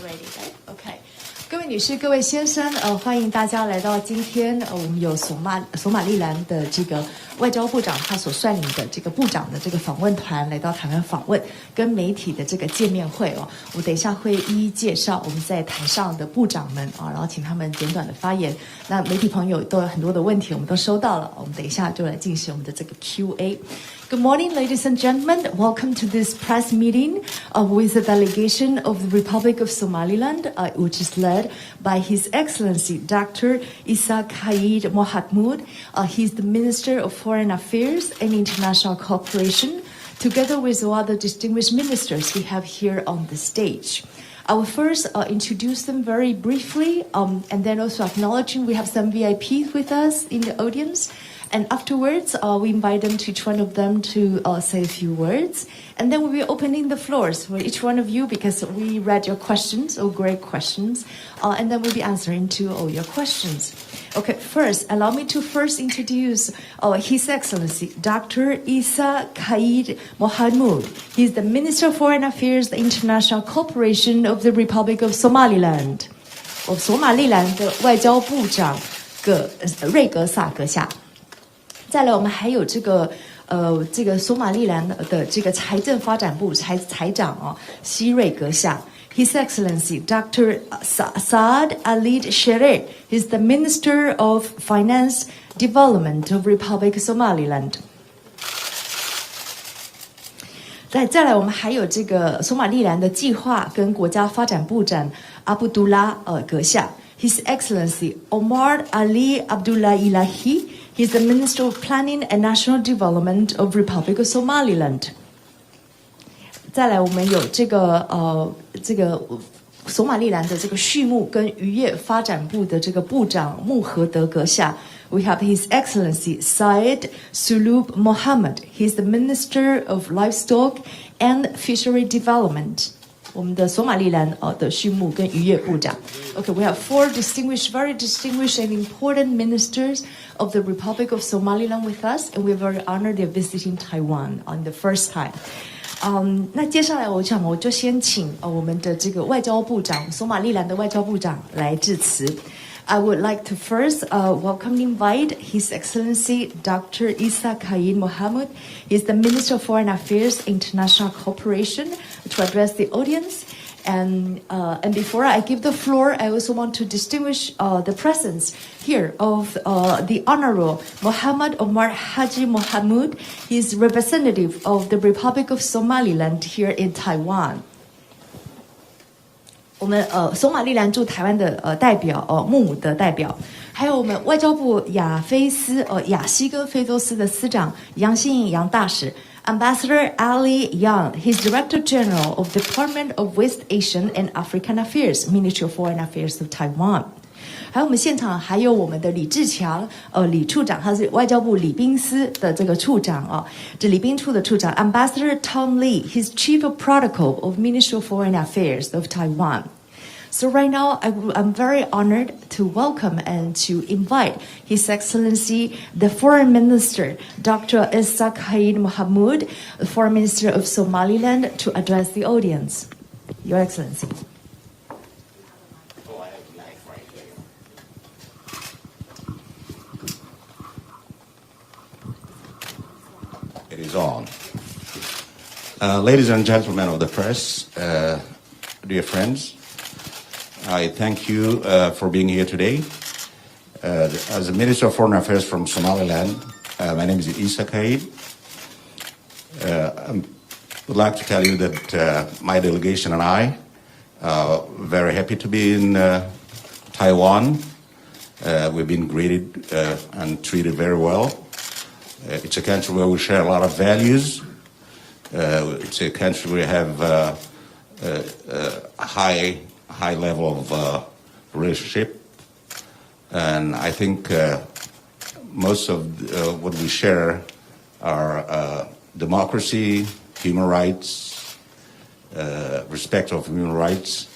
ready, right? Okay. 各位女士、各位先生，欢迎大家来到今天，我们有索马利兰的这个外交部长他所率领的这个部长的这个访问团来到台湾访问，跟媒体的这个见面会哦。我等一下会一一介绍我们在台上的部长们啊，然后请他们简短的发言。那媒体朋友都有很多的问题，我们都收到了，我们等一下就来进行我们的这个 Q&A。Good morning, ladies and gentlemen. Welcome to this press meeting with the delegation of the Republic of Somaliland, which is led by His Excellency Dr. Isa Khalid Mohamud. He's the Minister of Foreign Affairs and International Cooperation, together with other distinguished ministers we have here on the stage. I will first introduce them very briefly, and then also acknowledging we have some VIPs with us in the audience. And afterwards, we invite them to each one of them to say a few words. And then we'll be opening the floors for each one of you because we read your questions, great questions. And then we'll be answering to all your questions. Okay, first, allow me to first introduce His Excellency, Dr. Isa Khalid Mohamud. He's the Minister of Foreign Affairs, International Cooperation of the Republic of Somaliland. 索马利兰的外交部长瑞格萨阁下。再来，我们还有这个索马利兰的这个财政发展部财长希瑞阁下 ，His Excellency Dr. Saad Ali Sherer, he's the Minister of Finance Development of Republic of Somaliland. 再来，我们还有这个索马利兰的计划跟国家发展部长阿卜杜拉阁下 ，His Excellency Omar Ali Abdullah Ilahi.He's the Minister of Planning and National Development of Republic of Somaliland. 再来，我们有这个索马利兰的这个畜牧跟渔业发展部的这个部长穆合德阁下。We have His Excellency Syed Sulub Mohammed. He's the Minister of Livestock and Fishery Development.我们的索马利兰的畜牧跟渔业部长。Okay, we have four very distinguished and important ministers of the Republic of Somaliland with us, and we're very honored they're visiting Taiwan on the first time. 那接下来我就先请我们的这个外交部长，索马利兰的外交部长来致辞。I would like to first welcome and invite His Excellency Dr. Isa Khalid Mohamud. He's the Minister of Foreign Affairs, International Cooperation, to address the audience. And before I give the floor, I also want to distinguish the presence here of the Honorable Muhammad Omar Haji Mohamud. He's representative of the Republic of Somaliland here in Taiwan.我们索马利兰驻台湾的代表穆姆的代表，还有我们外交部亚西跟非洲司的司长杨新颖杨大使 ，Ambassador Ali Yang, he's Director General of the Department of West Asian and African Affairs, Ministry of Foreign Affairs of Taiwan。还有我们现场还有我们的李志强李处长，他是外交部礼宾司的这个处长这礼宾处的处长 Ambassador Tom Lee, he's Chief of Protocol of Ministry of Foreign Affairs of Taiwan. So right now, I'm very honored to welcome and to invite His Excellency, the Foreign Minister, Dr. Isa Khalid Mohamud, the Foreign Minister of Somaliland, to address the audience. Your Excellency. It is on. Ladies and gentlemen of the press, dear friends, I thank you for being here today. As the Minister of Foreign Affairs from Somaliland, my name is Isa Khalid. I would like to tell you that my delegation and I are very happy to be in Taiwan. We've been greeted and treated very well. It's a country where we share a lot of values. It's a country where we have a high level of relationship, and I think most of what we share are democracy, human rights, respect of human rights,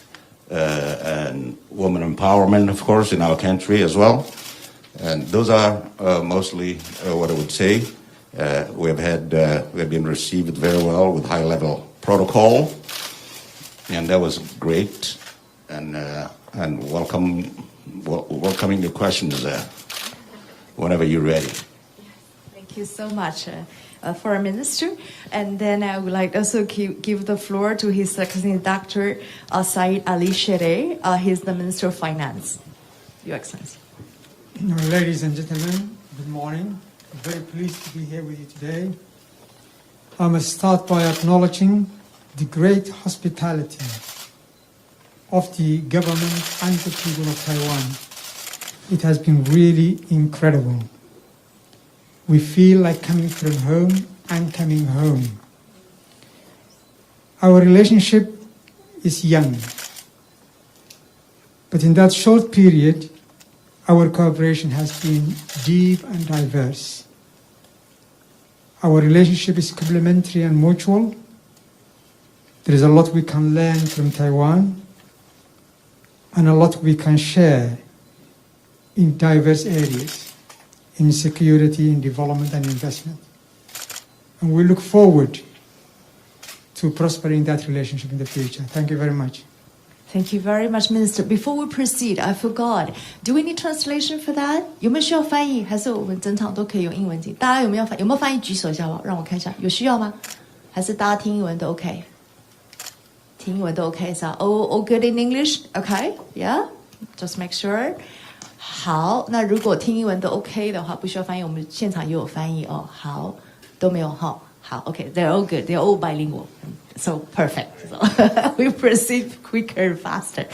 and women empowerment, of course, in our country as well. And those are mostly what I would say. We have been received very well with high-level protocol, and that was great. and welcoming the questions whenever you're ready. Thank you so much for our minister. And then I would like also give the floor to His Excellency Dr. Saeed Ali Shereh. He's the Minister of Finance. Your Excellency. Ladies and gentlemen, good morning. I'm very pleased to be here with you today. I must start by acknowledging the great hospitality of the government and the people of Taiwan. It has been really incredible. We feel like coming from home and coming home. Our relationship is young, but in that short period, our cooperation has been deep and diverse. Our relationship is complementary and mutual. There is a lot we can learn from Taiwan and a lot we can share in diverse areas, in security, in development and investment. And we look forward to prospering that relationship in the future. Thank you very much. Thank you very much, Minister. Before we proceed, I forgot. Do we need translation for that? 有没有需要翻译？还是我们整场都可以用英文讲？大家有没有翻译？举手一下吧，让我看一下，有需要吗？还是大家听英文都 OK？ 听英文都 OK 是吧？ All good in English? OK? Yeah? Just make sure. 好，那如果听英文都 OK 的话，不需要翻译，我们现场也有翻译哦。好，都没有哈。好 OK, they're all good. They're all bilingual. So perfect. So we proceed quicker and faster.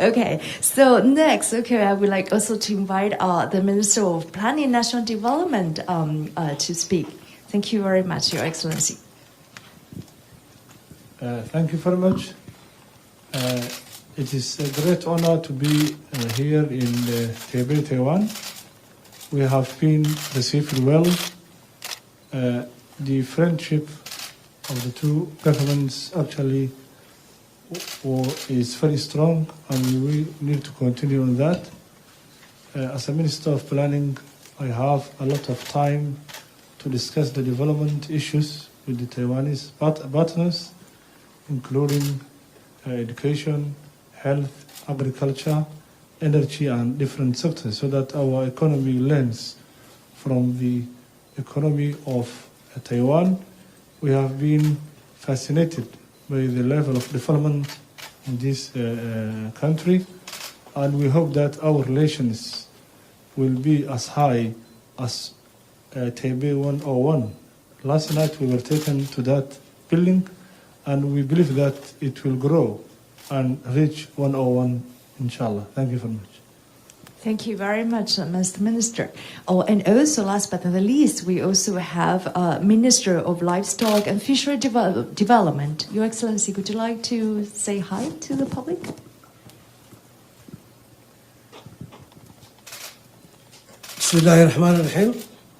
Okay, so next, I would like also to invite the Minister of Planning and National Development to speak. Thank you very much, Your Excellency. Thank you very much. It is a great honor to be here in Taipei, Taiwan. We have been received well. The friendship of the two governments actually is very strong, and we need to continue on that. As a Minister of Planning, I have a lot of time to discuss the development issues with the Taiwanese partners, including education, health, agriculture, energy, and different sectors, so that our economy learns from the economy of Taiwan. We have been fascinated by the level of development in this country, and we hope that our relations will be as high as Taipei 101. Last night we were taken to that building, and we believe that it will grow and reach 101, inshallah. Thank you very much. Thank you very much, Mr. Minister. Oh, and also, last but not the least, we also have Minister of Livestock and Fishery Development. Your Excellency, would you like to say hi to the public? Bismillahirrahmanirrahim.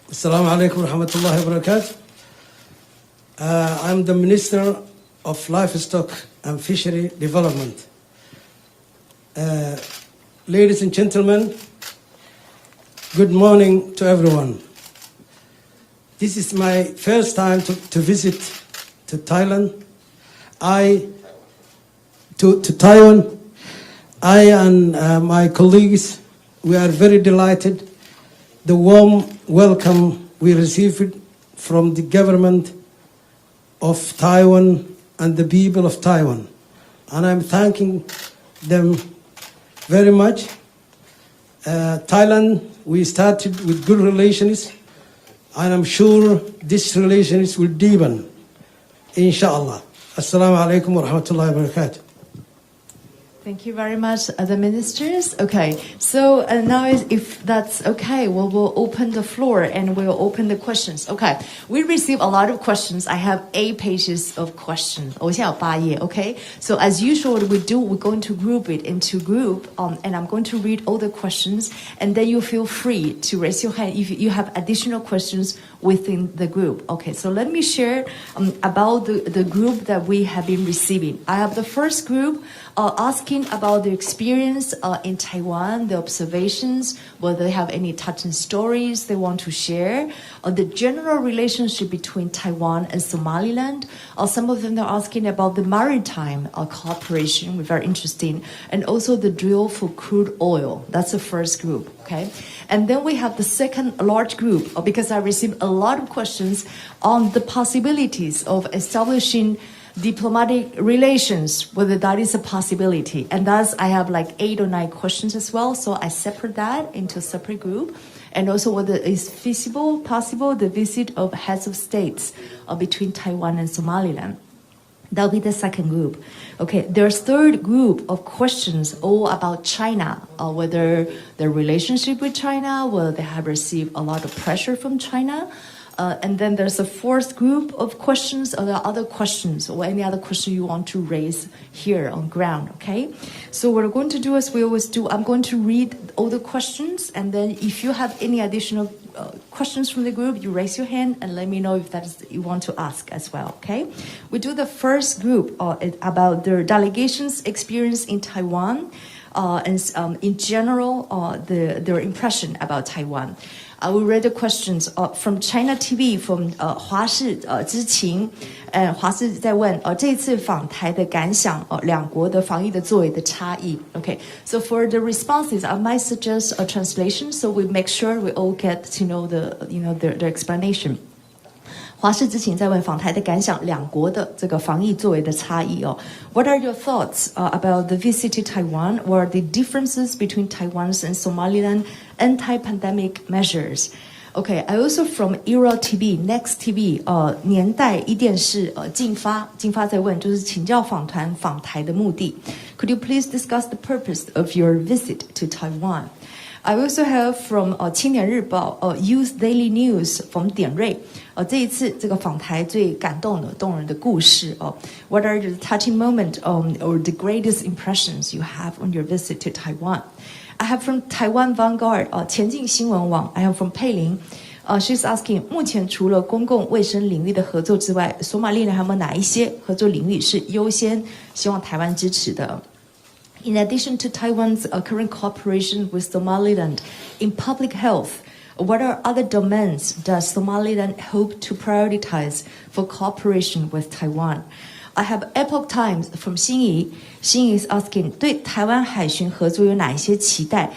Assalamu alaikum wa rahmatullahi wa barakatuh. I'm the Minister of Livestock and Fishery Development. Ladies and gentlemen, good morning to everyone. This is my first time to visit to Thailand. To Taiwan. I and my colleagues, we are very delighted. The warm welcome we received from the government of Taiwan and the people of Taiwan. And I'm thanking them very much. Thailand, we started with good relations, and I'm sure this relations will deepen, inshallah. Assalamu alaikum wa rahmatullahi wa barakatuh. Thank you very much, the ministers. Okay, so now if that's okay, we'll open the floor and we'll open the questions. Okay, we received a lot of questions. I have 8 pages of questions. 我现在有8页, okay? So as usual, what we do, we're going to group it into group, and I'm going to read all the questions, and then you feel free to raise your hand if you have additional questions within the group. Okay, so let me share about the group that we have been receiving. I have the first group asking interesting about their experience in Taiwan, the observations, whether they have any touching stories they want to share, or the general relationship between Taiwan and Somaliland. Some of them are asking about the maritime cooperation, which is very interesting, and also the drill for crude oil. That's the first group, okay? And then we have the second large group, because I received a lot of questions on the possibilities of establishing diplomatic relations, whether that is a possibility. And thus, I have like 8 or 9 questions as well. So I separate that into a separate group. And also whether it's feasible, possible, the visit of heads of states between Taiwan and Somaliland. That'll be the second group. Okay, there's third group of questions all about China, whether their relationship with China, whether they have received a lot of pressure from China. And then there's a fourth group of questions, or there are other questions, or any other question you want to raise here on ground, okay? So what we're going to do is we always do, I'm going to read all the questions, and then if you have any additional questions from the group, you raise your hand and let me know if that is you want to ask as well, okay? We do the first group about their delegation's experience in Taiwan, and in general, their impression about Taiwan. I will read the questions from China TV, from 华视知情，华视在问这次访台的感想，两国的防疫的作为的差异。Okay, so for the responses, I might suggest a translation, so we make sure we all get to know their explanation. 华视知情在问访台的感想，两国的这个防疫作为的差异哦。What are your thoughts about the visit to Taiwan? What are the differences between Taiwan's and Somaliland anti-pandemic measures? Okay, I also from Era TV, Next TV, 年代一电视进发在问，就是请教访团访台的目的。Could you please discuss the purpose of your visit to Taiwan? I also have from 青年日报Youth Daily News from 点瑞这一次这个访台最感动的动人的故事What are the touching moment or the greatest impressions you have on your visit to Taiwan? I have from Taiwan Vanguard 前进新闻网 I have from 佩玲she's asking 目前除了公共卫生领域的合作之外，索马利兰还有没有哪一些合作领域是优先希望台湾支持的？In addition to Taiwan's current cooperation with Somaliland in public health, what are other domains does Somaliland hope to prioritize for cooperation with Taiwan? I have Epoch Times from 心怡 is asking 对台湾海巡合作有哪一些期待？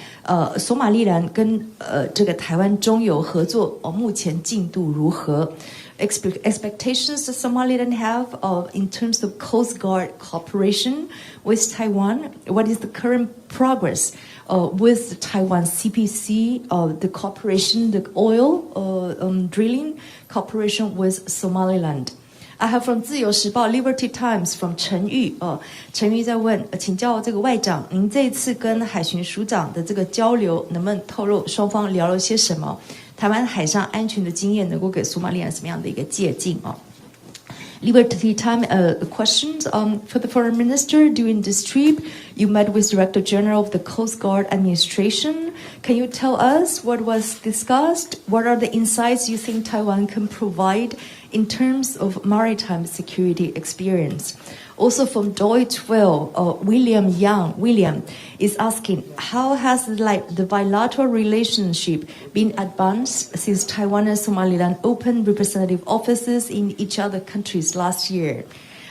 索马利兰跟这个台湾中油合作目前进度如何？Expectations that Somaliland have in terms of Coast Guard cooperation with Taiwan? What is the current progress with Taiwan CPC, the cooperation, the oil drilling cooperation with Somaliland? I have from 自由时报 Liberty Times from 陈玉陈玉在问请教这个外长您这一次跟海巡署长的这个交流能不能透露双方聊了些什么台湾海上安全的经验能够给索马利兰什么样的一个借鉴Liberty Time questions for the foreign minister during this trip. You met with Director General of the Coast Guard Administration. Can you tell us what was discussed? What are the insights you think Taiwan can provide in terms of maritime security experience? Also from Deutsche Welle, William is asking, how has the bilateral relationship been advanced since Taiwan and Somaliland opened representative offices in each other countries last year?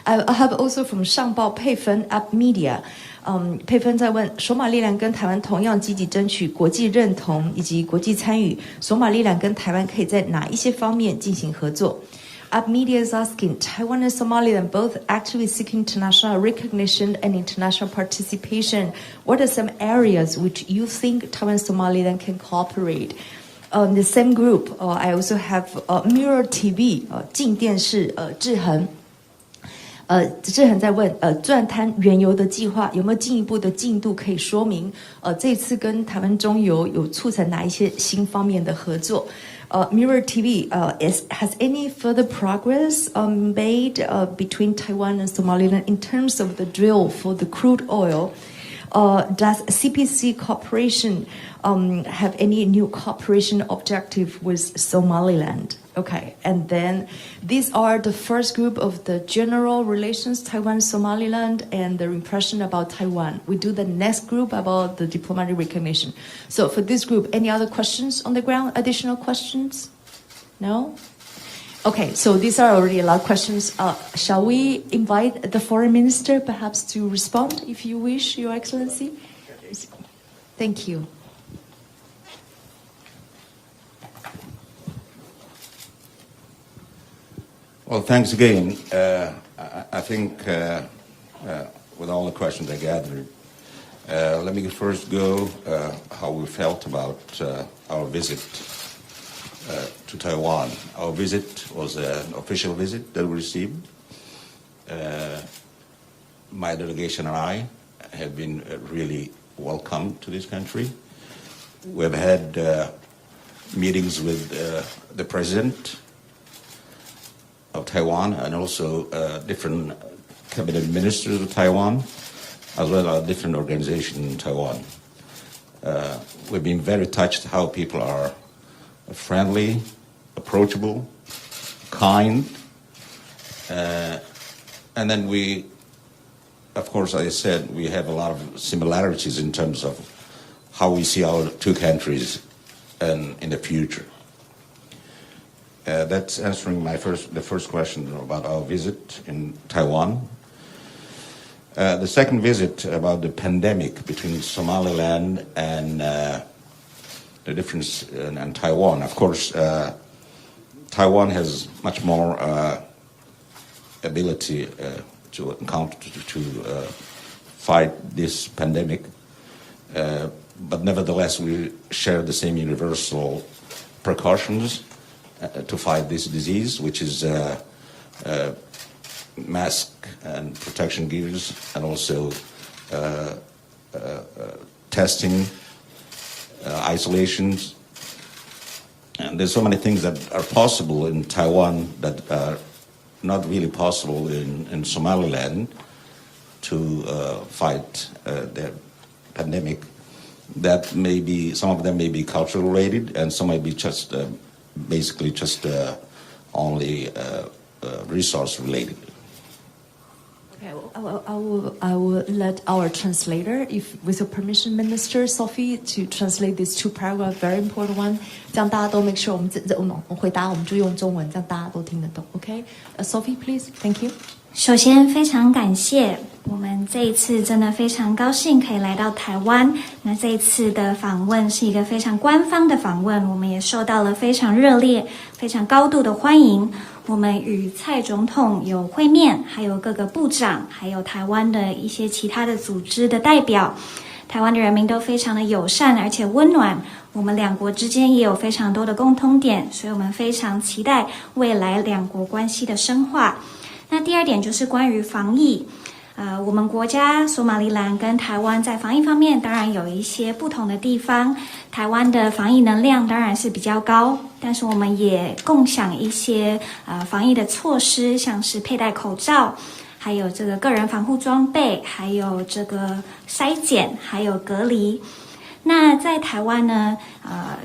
I have also from 上报佩芬 App Media, 佩芬在问索马利兰跟台湾同样积极争取国际认同以及国际参与，索马利兰跟台湾可以在哪一些方面进行合作？App Media is asking, Taiwan and Somaliland both actively seeking international recognition and international participation. What are some areas which you think Taiwan and Somaliland can cooperate? The same group, I also have Mirror TV, 镜电视志恒志恒在问钻滩原油的计划有没有进一步的进度可以说明这次跟台湾中油有促成哪一些新方面的合作Mirror TV has any further progress made between Taiwan and Somaliland in terms of the drill for the crude oil? Does CPC cooperation have any new cooperation objective with Somaliland? Okay, and then these are the first group of the general relations, Taiwan, Somaliland, and the impression about Taiwan. We do the next group about the diplomatic recognition. So for this group, any other questions on the ground? Additional questions? No? Okay, so these are already a lot of questions. Shall we invite the foreign minister perhaps to respond, if you wish, Your Excellency? Thank you. Well, thanks again. I think with all the questions I gathered, let me first go how we felt about our visit to Taiwan. Our visit was an official visit that we received. My delegation and I have been really welcomed to this country. We've had meetings with the president of Taiwan and also different cabinet ministers of Taiwan, as well as different organizations in Taiwan. We've been very touched how people are friendly, approachable, kind, and then we, of course, as I said, we have a lot of similarities in terms of how we see our two countries in the future. That's answering the first question about our visit in Taiwan. The second visit about the pandemic between Somaliland and the difference in Taiwan. Of course, Taiwan has much more ability to encounter, to fight this pandemic. But nevertheless, we share the same universal precautions to fight this disease, which is mask and protection gears, and also testing, isolations. And there's so many things that are possible in Taiwan that are not really possible in Somaliland to fight the pandemic. That may be, some of them may be cultural related, and some may be just basically just only resource related. Okay, I will let our translator, if with your permission, Minister Sophie, to translate these two paragraphs, very important one. 这样大家都 make sure 我们回答我们就用中文，这样大家都听得懂。Okay, Sophie, please, thank you. 首先非常感谢，我们这一次真的非常高兴可以来到台湾。那这一次的访问是一个非常官方的访问，我们也受到了非常热烈、非常高度的欢迎。我们与蔡总统有会面，还有各个部长，还有台湾的一些其他的组织的代表。台湾的人民都非常的友善而且温暖，我们两国之间也有非常多的共通点，所以我们非常期待未来两国关系的深化。那第二点就是关于防疫，我们国家索马利兰跟台湾在防疫方面当然有一些不同的地方，台湾的防疫能量当然是比较高，但是我们也共享一些防疫的措施，像是佩戴口罩，还有这个个人防护装备，还有这个筛检，还有隔离。那在台湾呢，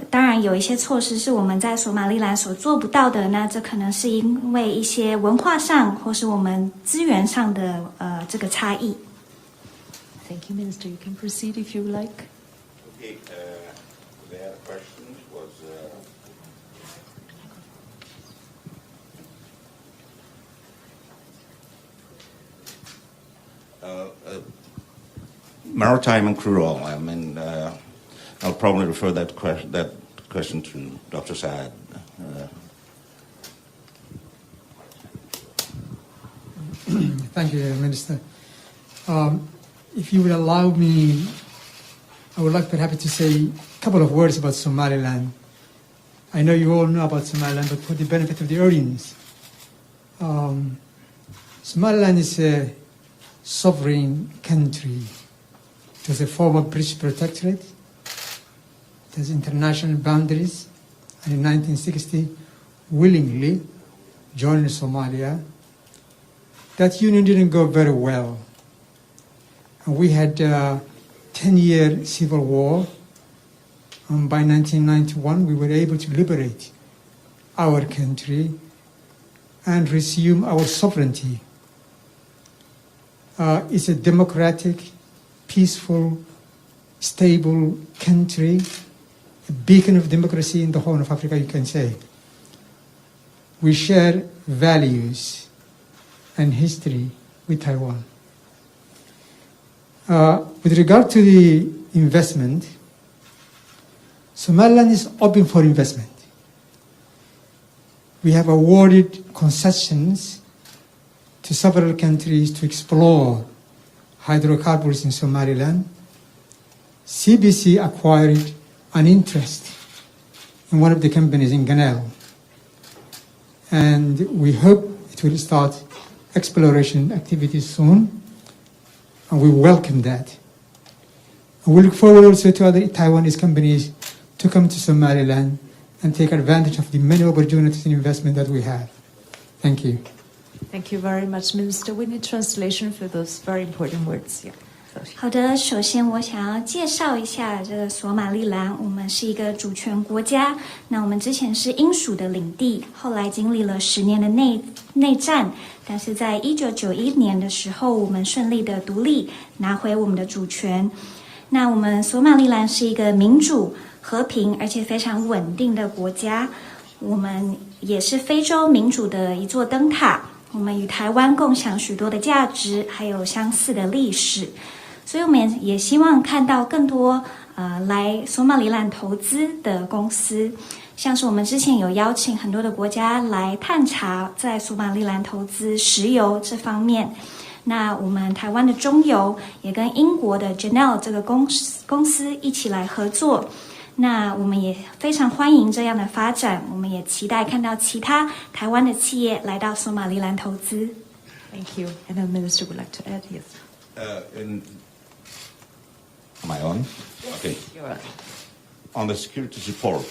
当然有一些措施是我们在索马利兰所做不到的，那这可能是因为一些文化上或是我们资源上的这个差异。Thank you, Minister. You can proceed if you like. Okay, the other question was maritime and crude oil. I mean, I'll probably refer that question to Dr. Saad. Thank you, Minister. If you would allow me, I would like perhaps to say a couple of words about Somaliland. I know you all know about Somaliland, but for the benefit of the audience, Somaliland is a sovereign country. It was a former British protectorate. It has international boundaries, and in 1960, willingly joined Somalia. That union didn't go very well. And we had a 10-year civil war. And by 1991, we were able to liberate our country and resume our sovereignty. It's a democratic, peaceful, stable country, a beacon of democracy in the Horn of Africa, you can say. We share values and history with Taiwan. With regard to the investment, Somaliland is open for investment. We have awarded concessions to several countries to explore hydrocarbons in Somaliland. CBC acquired an interest in one of the companies in Ganel, and we hope it will start exploration activities soon, and we welcome that. And we look forward also to other Taiwanese companies to come to Somaliland and take advantage of the many opportunities in investment that we have. Thank you. Thank you very much, Minister. We need translation for those very important words. Yeah. 好的，首先我想要介绍一下这个索马利兰，我们是一个主权国家。那我们之前是英属的领地，后来经历了10年的内战，但是在1991年的时候，我们顺利的独立，拿回我们的主权。那我们索马利兰是一个民主、和平而且非常稳定的国家。我们也是非洲民主的一座灯塔。我们与台湾共享许多的价值，还有相似的历史。所以我们也希望看到更多来索马利兰投资的公司，像是我们之前有邀请很多的国家来探查在索马利兰投资石油这方面。那我们台湾的中油也跟英国的 Janel 这个公司一起来合作。那我们也非常欢迎这样的发展，我们也期待看到其他台湾的企业来到索马利兰投资。Thank you. And the Minister would like to add, yes. Am I on? Okay. You're on. On the security support,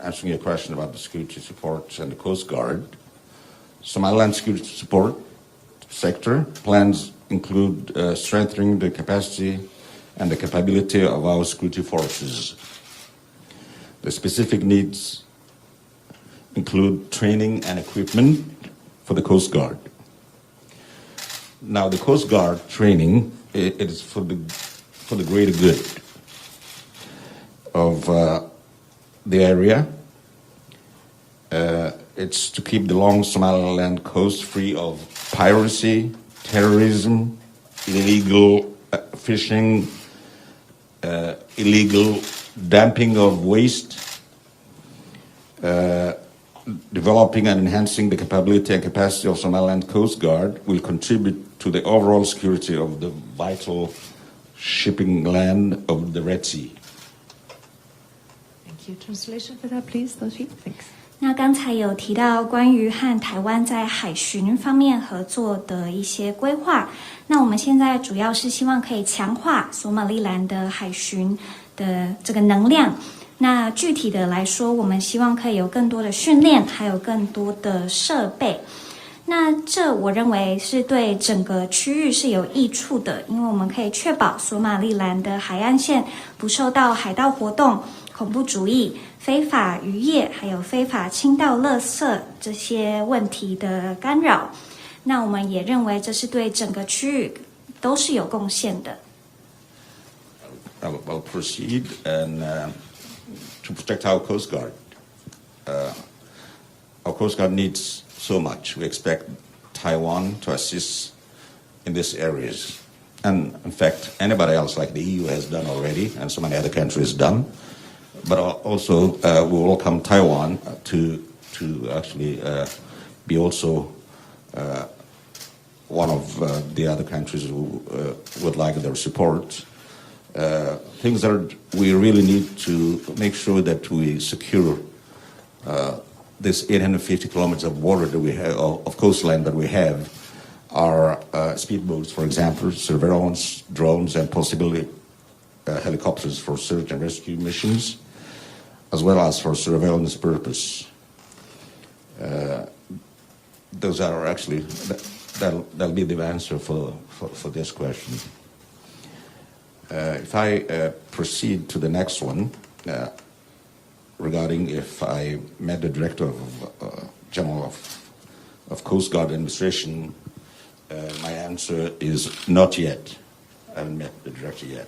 answering your question about the security support and the Coast Guard, Somaliland security support sector plans include strengthening the capacity and the capability of our security forces. The specific needs include training and equipment for the Coast Guard. Now, the Coast Guard training, it is for the greater good of the area. It's to keep the long Somaliland coast free of piracy, terrorism, illegal fishing, illegal dumping of waste, developing and enhancing the capability and capacity of Somaliland Coast Guard will contribute to the overall security of the vital shipping land of the Red Sea. Thank you. Translation for that, please, Doshi. Thanks. 那刚才有提到关于和台湾在海巡方面合作的一些规划，那我们现在主要是希望可以强化索马利兰的海巡的这个能量。那具体的来说，我们希望可以有更多的训练，还有更多的设备。那这我认为是对整个区域是有益处的，因为我们可以确保索马利兰的海岸线不受到海盗活动、恐怖主义、非法渔业还有非法倾倒垃圾这些问题的干扰。那我们也认为这是对整个区域都是有贡献的。I'll proceed and to protect our Coast Guard. Our Coast Guard needs so much. We expect Taiwan to assist in these areas. And in fact, anybody else like the EU has done already, and so many other countries done. But also, we welcome Taiwan to actually be also one of the other countries who would like their support. Things that we really need to make sure that we secure this 850 kilometers of water that we have, of coastline that we have, are speedboats, for example, surveillance drones, and possibly helicopters for search and rescue missions, as well as for surveillance purpose. Those are actually, that'll be the answer for this question. If I proceed to the next one, regarding if I met the Director General of Coast Guard Administration. My answer is not yet. I haven't met the director yet.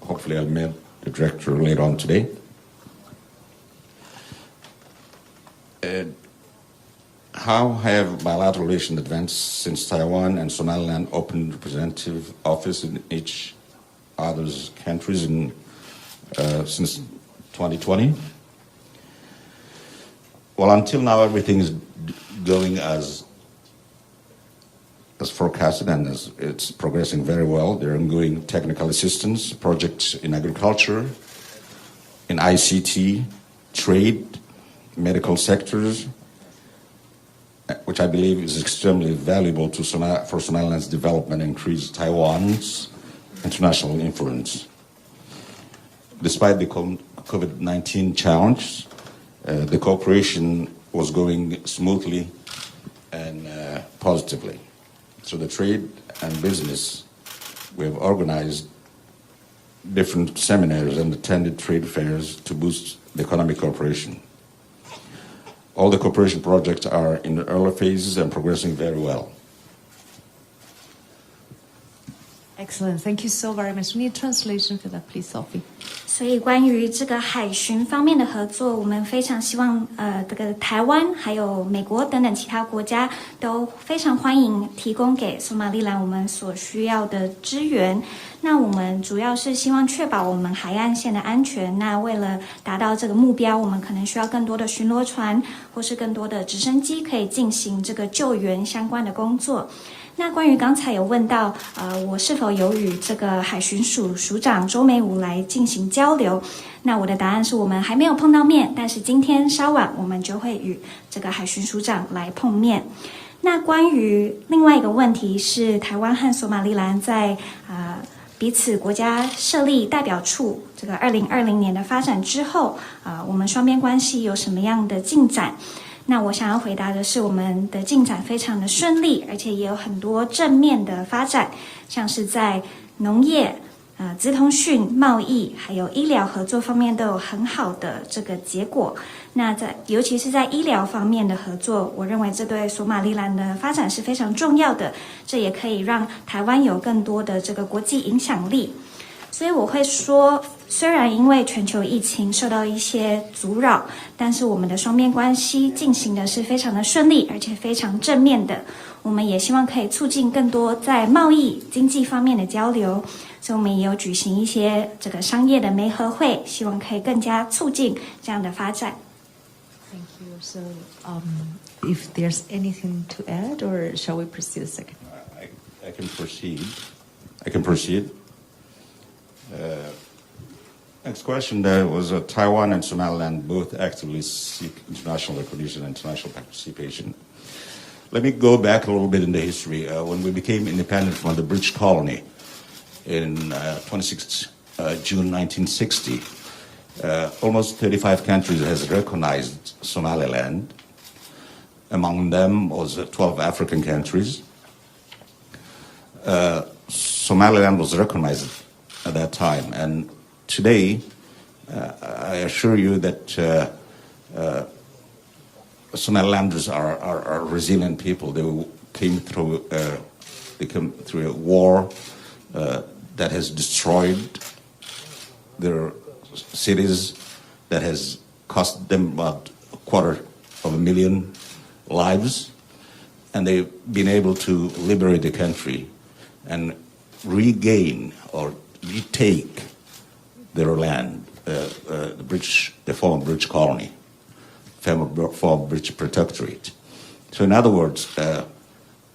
Hopefully I'll meet the director later on today. How have bilateral relations advanced since Taiwan and Somaliland opened representative office in each other's countries since 2020? Well, until now, everything is going as forecasted, and it's progressing very well. There are ongoing technical assistance projects in agriculture, in ICT, trade, medical sectors, which I believe is extremely valuable for Somaliland's development and increase Taiwan's international influence. Despite the COVID-19 challenge, the cooperation was going smoothly and positively. So the trade and business, we have organized different seminars and attended trade fairs to boost the economic cooperation. All the cooperation projects are in the early phases and progressing very well. Excellent. Thank you so very much. We need translation for that, please, Sophie. 所以关于这个海巡方面的合作，我们非常希望这个台湾还有美国等等其他国家都非常欢迎提供给索马利兰我们所需要的支援。那我们主要是希望确保我们海岸线的安全。那为了达到这个目标，我们可能需要更多的巡逻船或是更多的直升机可以进行这个救援相关的工作。那关于刚才有问到，我是否有与这个海巡署署长周美武来进行交流？那我的答案是我们还没有碰到面，但是今天稍晚我们就会与这个海巡署长来碰面。那关于另外一个问题是，台湾和索马利兰在彼此国家设立代表处，这个2020年的发展之后，我们双边关系有什么样的进展？那我想要回答的是，我们的进展非常的顺利，而且也有很多正面的发展，像是在农业、资通讯、贸易还有医疗合作方面都有很好的这个结果。那尤其是在医疗方面的合作，我认为这对索马利兰的发展是非常重要的，这也可以让台湾有更多的这个国际影响力。所以我会说，虽然因为全球疫情受到一些阻扰，但是我们的双边关系进行的是非常的顺利，而且非常正面的。我们也希望可以促进更多在贸易、经济方面的交流，所以我们也有举行一些这个商业的媒合会，希望可以更加促进这样的发展。Thank you. So, if there's anything to add, or shall we proceed a second? I can proceed. I can proceed. Next question was Taiwan and Somaliland both actively seek international recognition and international participation. Let me go back a little bit in the history. When we became independent from the British colony in 26 June 1960, almost 35 countries has recognized Somaliland. Among them was 12 African countries. Somaliland was recognized at that time, and today I assure you that Somalilanders are resilient people. They came through a war that has destroyed their cities, that has cost them about 250,000 lives, and they've been able to liberate the country and regain or retake their land, the former British colony, former British protectorate. So in other words,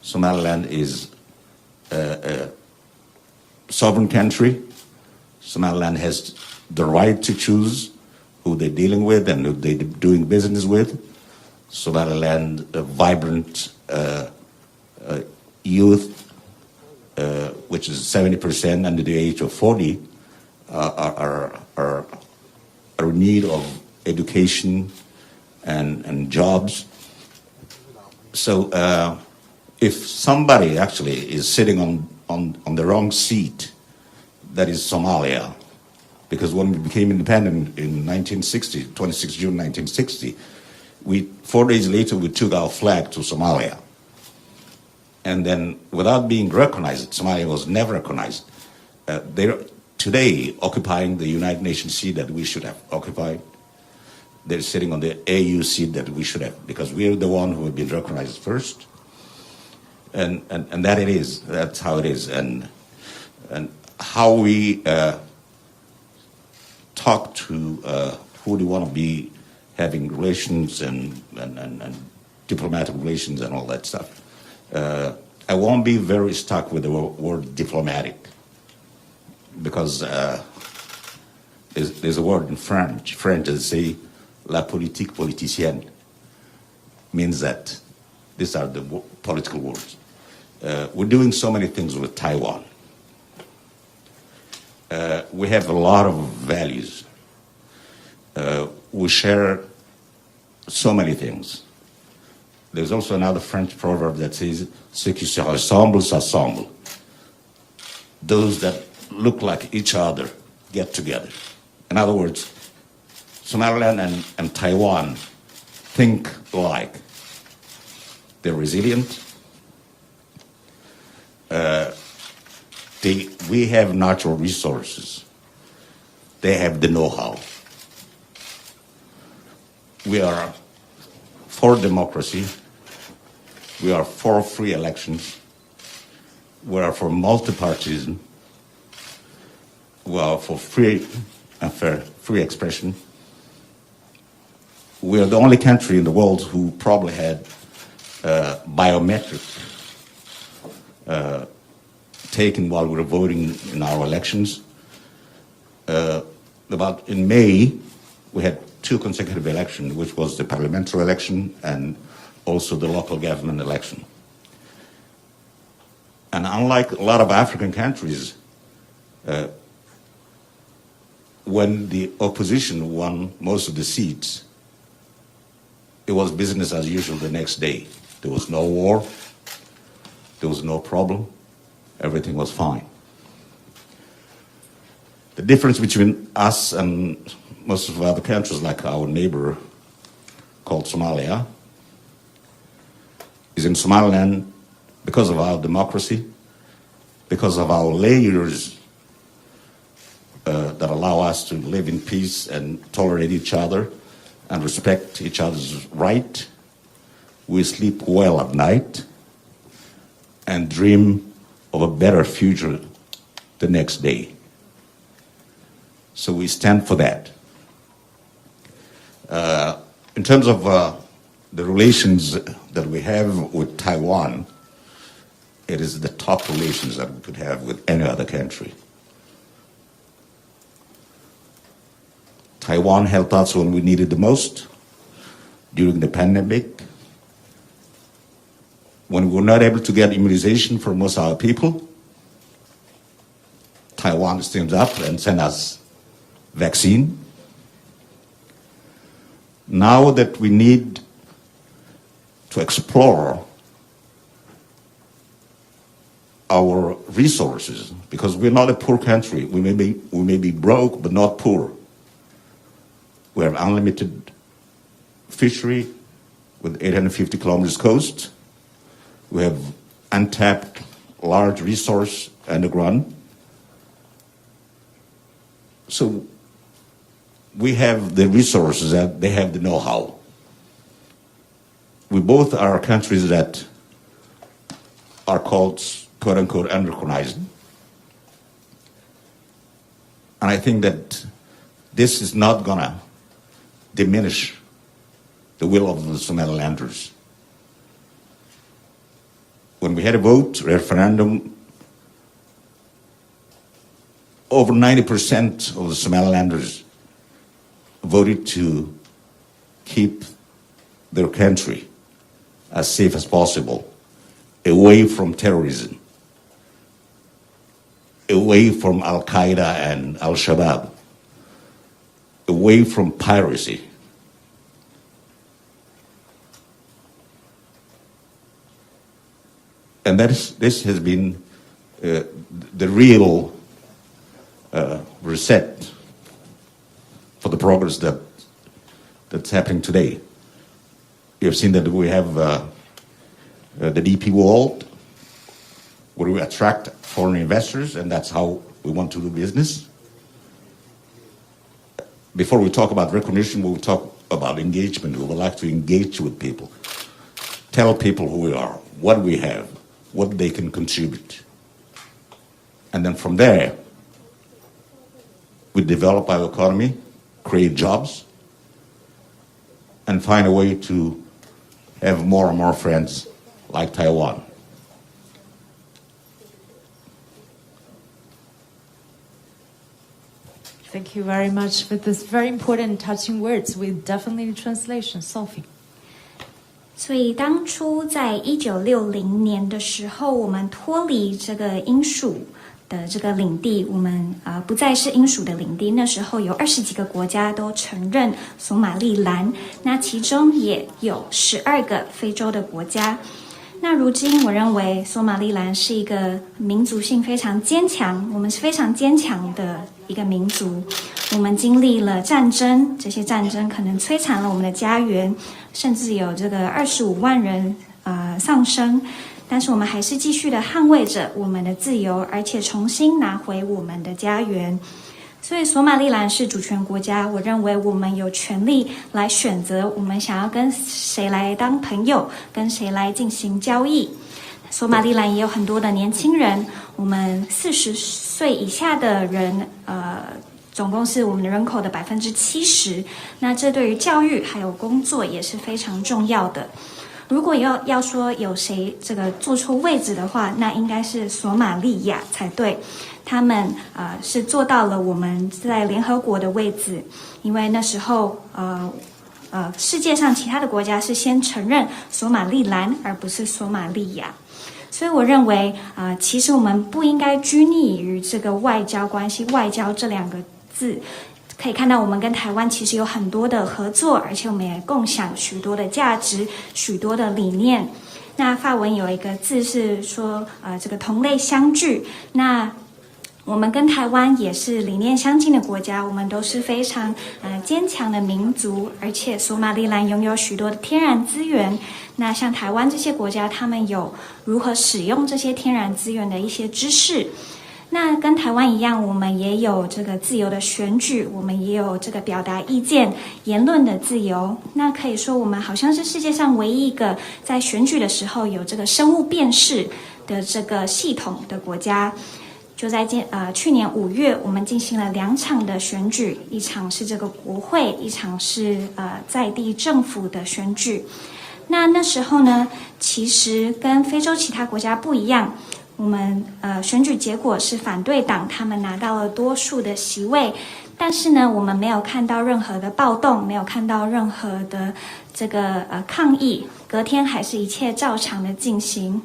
Somaliland is a sovereign country. Somaliland has the right to choose who they're dealing with and who they're doing business with. Somaliland, a vibrant youth, which is 70% under the age of 40, are in need of education and jobs. So if somebody actually is sitting on the wrong seat, that is Somalia, Because when we became independent in 1960, 26 June 1960, 4 days later we took our flag to Somalia. And then without being recognized, Somalia was never recognized. They're today occupying the United Nations seat that we should have occupied. They're sitting on the AU seat that we should have, because we're the one who have been recognized first. And that it is, that's how it is. And how we talk to who do want to be having relations and diplomatic relations and all that stuff. I won't be very stuck with the word diplomatic, because there's a word in French that say la politique politicienne, means that these are the political words. We're doing so many things with Taiwan. We have a lot of values. We share so many things. There's also another French proverb that says, ceux qui se ressemblent s'assemblent. Those that look like each other get together. In other words, Somaliland and Taiwan think alike. They're resilient. We have natural resources. They have the know-how. We are for democracy. We are for free elections. We are for multipartyism. We are for free and fair free expression. We are the only country in the world who probably had biometric taken while we were voting in our elections. In May, we had 2 consecutive elections, which was the parliamentary election and also the local government election. And unlike a lot of African countries, when the opposition won most of the seats, it was business as usual the next day. There was no war, there was no problem, everything was fine. The difference between us and most of the other countries, like our neighbor called Somalia, is in Somaliland, because of our democracy, because of our layers that allow us to live in peace and tolerate each other and respect each other's right, we sleep well at night and dream of a better future the next day. So we stand for that. In terms of the relations that we have with Taiwan, it is the top relations that we could have with any other country. Taiwan helped us when we needed the most during the pandemic. When we were not able to get immunization for most of our people, Taiwan steams up and sent us vaccine. Now that we need to explore our resources, because we're not a poor country. We may be broke, but not poor. We have unlimited fishery with 850 kilometers coast. We have untapped large resource underground. So we have the resources and they have the know-how. We both are countries that are called, quote-unquote, unrecognized. And I think that this is not going to diminish the will of the Somalilanders. When we had a vote, referendum, over 90% of the Somalilanders voted to keep their country as safe as possible, away from terrorism, away from Al-Qaeda and Al-Shabaab, away from piracy. And this has been the real reset the progress that's happening today. You've seen that we have the DP World, where we attract foreign investors, and that's how we want to do business. Before we talk about recognition, we'll talk about engagement. We would like to engage with people, tell people who we are, what we have, what they can contribute. And then from there, we develop our economy, create jobs, and find a way to have more and more friends like Taiwan. Thank you very much for this very important and touching words. We definitely need translation. Sophie. 所以当初在1960年的时候，我们脱离这个英属的这个领地，我们不再是英属的领地。那时候有20几个国家都承认索马利兰，那其中也有12个非洲的国家。那如今我认为索马利兰是一个民族性非常坚强，我们是非常坚强的一个民族。我们经历了战争，这些战争可能摧残了我们的家园，甚至有这个25万人丧生。但是我们还是继续的捍卫着我们的自由，而且重新拿回我们的家园。所以索马利兰是主权国家，我认为我们有权利来选择我们想要跟谁来当朋友，跟谁来进行交易。索马利兰也有很多的年轻人，我们40岁以下的人，总共是我们的人口的70%。那这对于教育还有工作也是非常重要的。如果要说有谁这个坐错位置的话，那应该是索马利亚才对。他们是做到了我们在联合国的位置，因为那时候世界上其他的国家是先承认索马利兰，而不是索马利亚。所以我认为其实我们不应该拘泥于这个外交关系，外交这2个字。可以看到我们跟台湾其实有很多的合作，而且我们也共享许多的价值，许多的理念。那法文有一个字是说这个同类相聚，那我们跟台湾也是理念相近的国家，我们都是非常坚强的民族，而且索马利兰拥有许多的天然资源。那像台湾这些国家，他们有如何使用这些天然资源的一些知识。那跟台湾一样，我们也有这个自由的选举，我们也有这个表达意见、言论的自由。那可以说，我们好像是世界上唯一一个在选举的时候有这个生物辨识的这个系统的国家。就在去年5月，我们进行了2场的选举，一场是这个国会，一场是在地政府的选举。那时候呢，其实跟非洲其他国家不一样。我们选举结果是反对党他们拿到了多数的席位，但是呢，我们没有看到任何的暴动，没有看到任何的这个抗议，隔天还是一切照常的进行。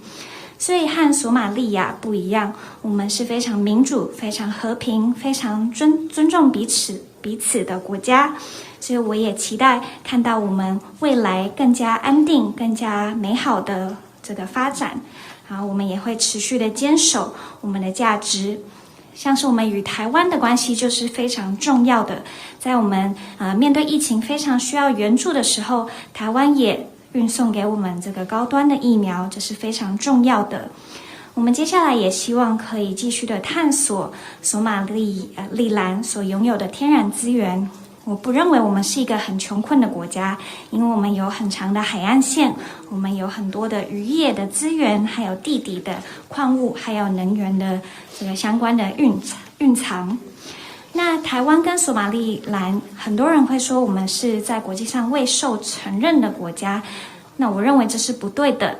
所以和索马利亚不一样，我们是非常民主、非常和平、非常尊重彼此的国家。所以我也期待看到我们未来更加安定、更加美好的这个发展。好，我们也会持续的坚守我们的价值，像是我们与台湾的关系就是非常重要的。在我们面对疫情非常需要援助的时候，台湾也运送给我们这个高端的疫苗，这是非常重要的。我们接下来也希望可以继续的探索索马利兰所拥有的天然资源。我不认为我们是一个很穷困的国家，因为我们有很长的海岸线，我们有很多的渔业的资源，还有地底的矿物，还有能源的这个相关的蕴藏。那台湾跟索马利兰，很多人会说我们是在国际上未受承认的国家，那我认为这是不对的。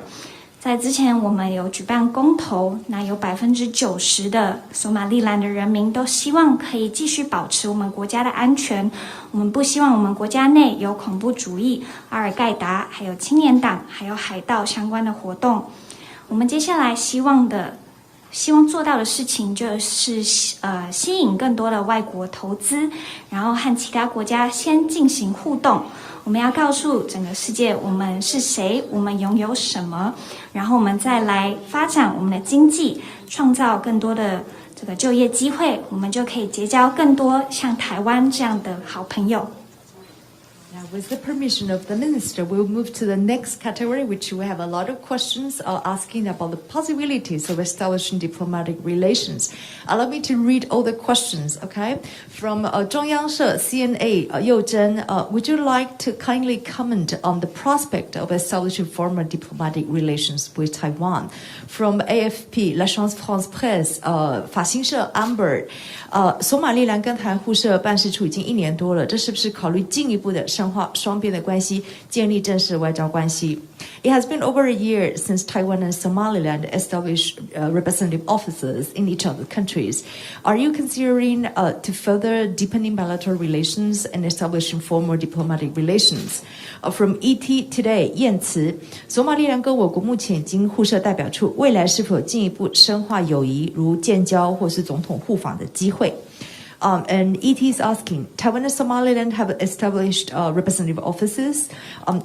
在之前我们有举办公投，那有90%的索马利兰的人民都希望可以继续保持我们国家的安全，我们不希望我们国家内有恐怖主义、阿尔盖达、还有青年党、还有海盗相关的活动。我们接下来希望做到的事情就是吸引更多的外国投资，然后和其他国家先进行互动。我们要告诉整个世界我们是谁，我们拥有什么，然后我们再来发展我们的经济，创造更多的这个就业机会，我们就可以结交更多像台湾这样的好朋友。Now, with the permission of the Minister, we'll move to the next category, which we have a lot of questions asking about the possibilities of establishing diplomatic relations. Allow me to read all the questions, okay? From 中央社 CNA, You Zhen, would you like to kindly comment on the prospect of establishing formal diplomatic relations with Taiwan? From AFP, La Chance France Presse, 法新社 Amber, 索马利兰跟台互设办事处已经1年多了，这是不是考虑进一步的深化双边的关系，建立正式外交关系？ It has been over a year since Taiwan and Somaliland established representative offices in each of the countries. Are you considering to further deepening bilateral relations and establishing formal diplomatic relations? From ET Today, 燕慈，索马利兰跟我国目前已经互设代表处，未来是否有进一步深化友谊，如建交或是总统互访的机会？ And ET is asking, Taiwan and Somaliland have established representative offices.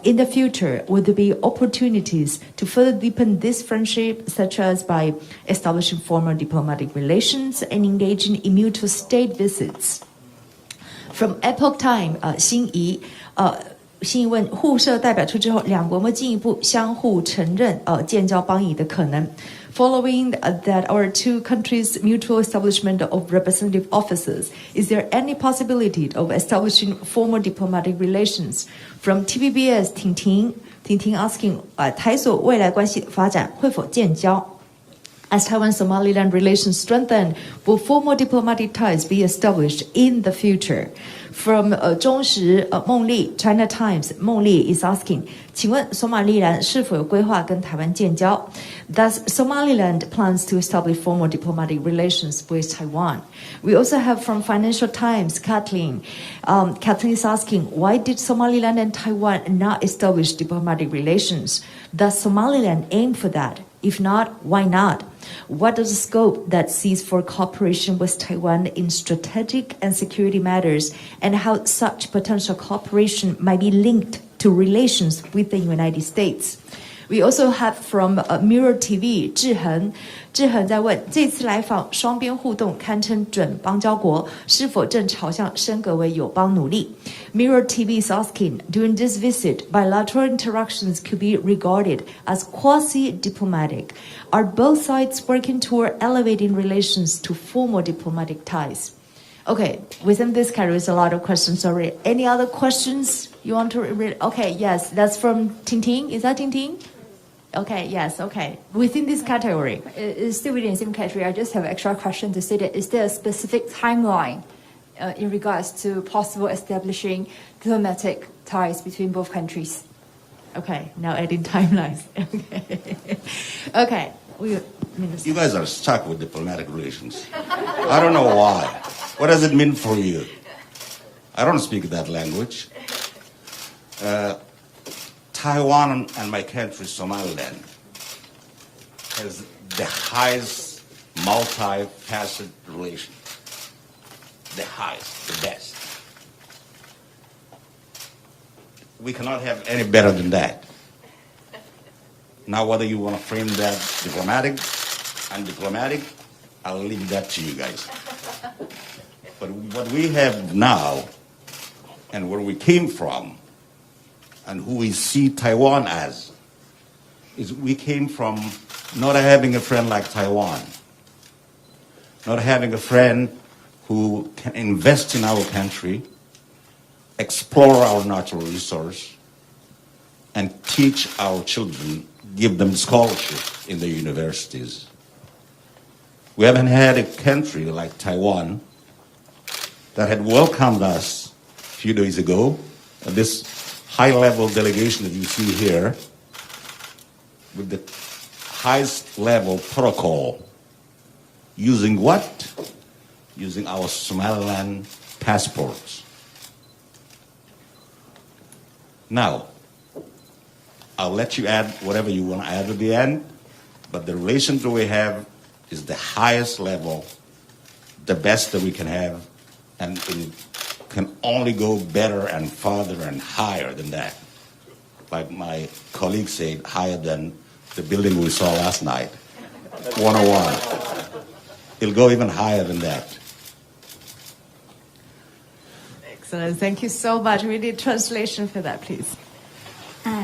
In the future, would there be opportunities to further deepen this friendship, such as by establishing formal diplomatic relations and engaging in mutual state visits? From Epoch Time, 新怡，新怡问互设代表处之后，两国有没有进一步相互承认建交邦谊的可能？ Following that our two countries' mutual establishment of representative offices, is there any possibility of establishing formal diplomatic relations? From TVBS, 婷婷 asking, 台索未来关系发展会否建交？ As Taiwan-Somaliland relations strengthen, will formal diplomatic ties be established in the future? From 中时孟丽 China Times, 孟丽 is asking, 请问索马利兰是否有规划跟台湾建交？ Does Somaliland plans to establish formal diplomatic relations with Taiwan? We also have from Financial Times, Kathleen. Kathleen is asking, why did Somaliland and Taiwan not establish diplomatic relations? Does Somaliland aim for that? If not, why not? What is the scope that sees for cooperation with Taiwan in strategic and security matters, and how such potential cooperation might be linked to relations with the United States? We also have from Mirror TV, 志恒在问，这次来访双边互动堪称准邦交国，是否正朝向升格为友邦努力？ Mirror TV is asking, during this visit, bilateral interactions could be regarded as quasi-diplomatic. Are both sides working toward elevating relations to formal diplomatic ties? Okay, within this category is a lot of questions already. Any other questions you want to read? Okay, yes, that's from Ting. Is that Ting? Okay, yes, okay. Within this category. It's still within the same category. I just have an extra question to say that is there a specific timeline in regards to possible establishing diplomatic ties between both countries? Okay, now adding timelines. Okay. You guys are stuck with diplomatic relations. I don't know why. What does it mean for you? I don't speak that language. Taiwan and my country, Somaliland, has the highest multi-faceted relation. The highest, the best. We cannot have any better than that. Now, whether you want to frame that diplomatic, undiplomatic, I'll leave that to you guys. But what we have now, and where we came from, and who we see Taiwan as, is we came from not having a friend like Taiwan, not having a friend who can invest in our country, explore our natural resource, and teach our children, give them scholarship in the universities. We haven't had a country like Taiwan that had welcomed us a few days ago. This high-level delegation that you see here, with the highest level protocol, using what? Using our Somaliland passports. Now, I'll let you add whatever you want to add at the end, but the relation that we have is the highest level, the best that we can have, and it can only go better and farther and higher than that. Like my colleague said, higher than the building we saw last night, 101. it'll go even higher than that. Excellent. Thank you so much. We need translation for that, please.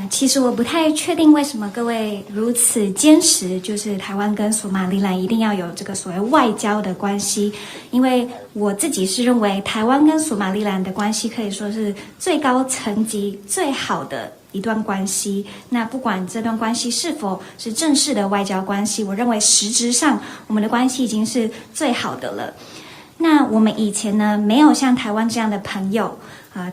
其实我不太确定为什么各位如此坚持，就是台湾跟索马利兰一定要有这个所谓外交的关系，因为我自己是认为台湾跟索马利兰的关系可以说是最高层级最好的一段关系。那不管这段关系是否是正式的外交关系，我认为实质上我们的关系已经是最好的了。那我们以前呢，没有像台湾这样的朋友。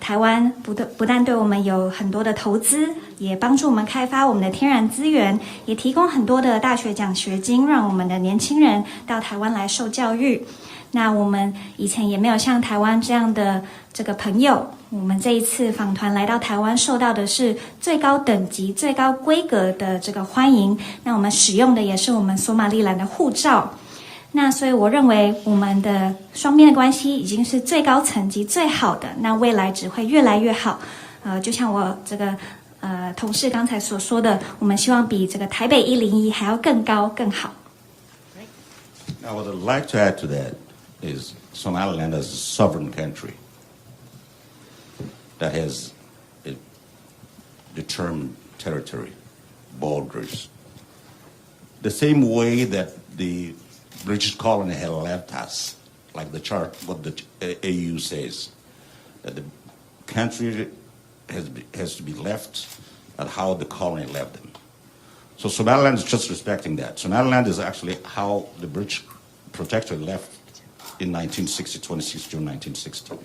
台湾不但对我们有很多的投资，也帮助我们开发我们的天然资源，也提供很多的大学奖学金，让我们的年轻人到台湾来受教育。那我们以前也没有像台湾这样的这个朋友。我们这一次访团来到台湾，受到的是最高等级、最高规格的这个欢迎。那我们使用的也是我们索马利兰的护照。那所以我认为我们的双边的关系已经是最高层级最好的，那未来只会越来越好。就像我这个同事刚才所说的，我们希望比这个台北101还要更高更好。Now, what I'd like to add to that is Somaliland as a sovereign country that has a determined territory, borders, the same way that the British colony had left us, like the chart, what the AU says, that the country has to be left at how the colony left them. So Somaliland is just respecting that. Somaliland is actually how the British protectorate left in 1960, 26 June 1960.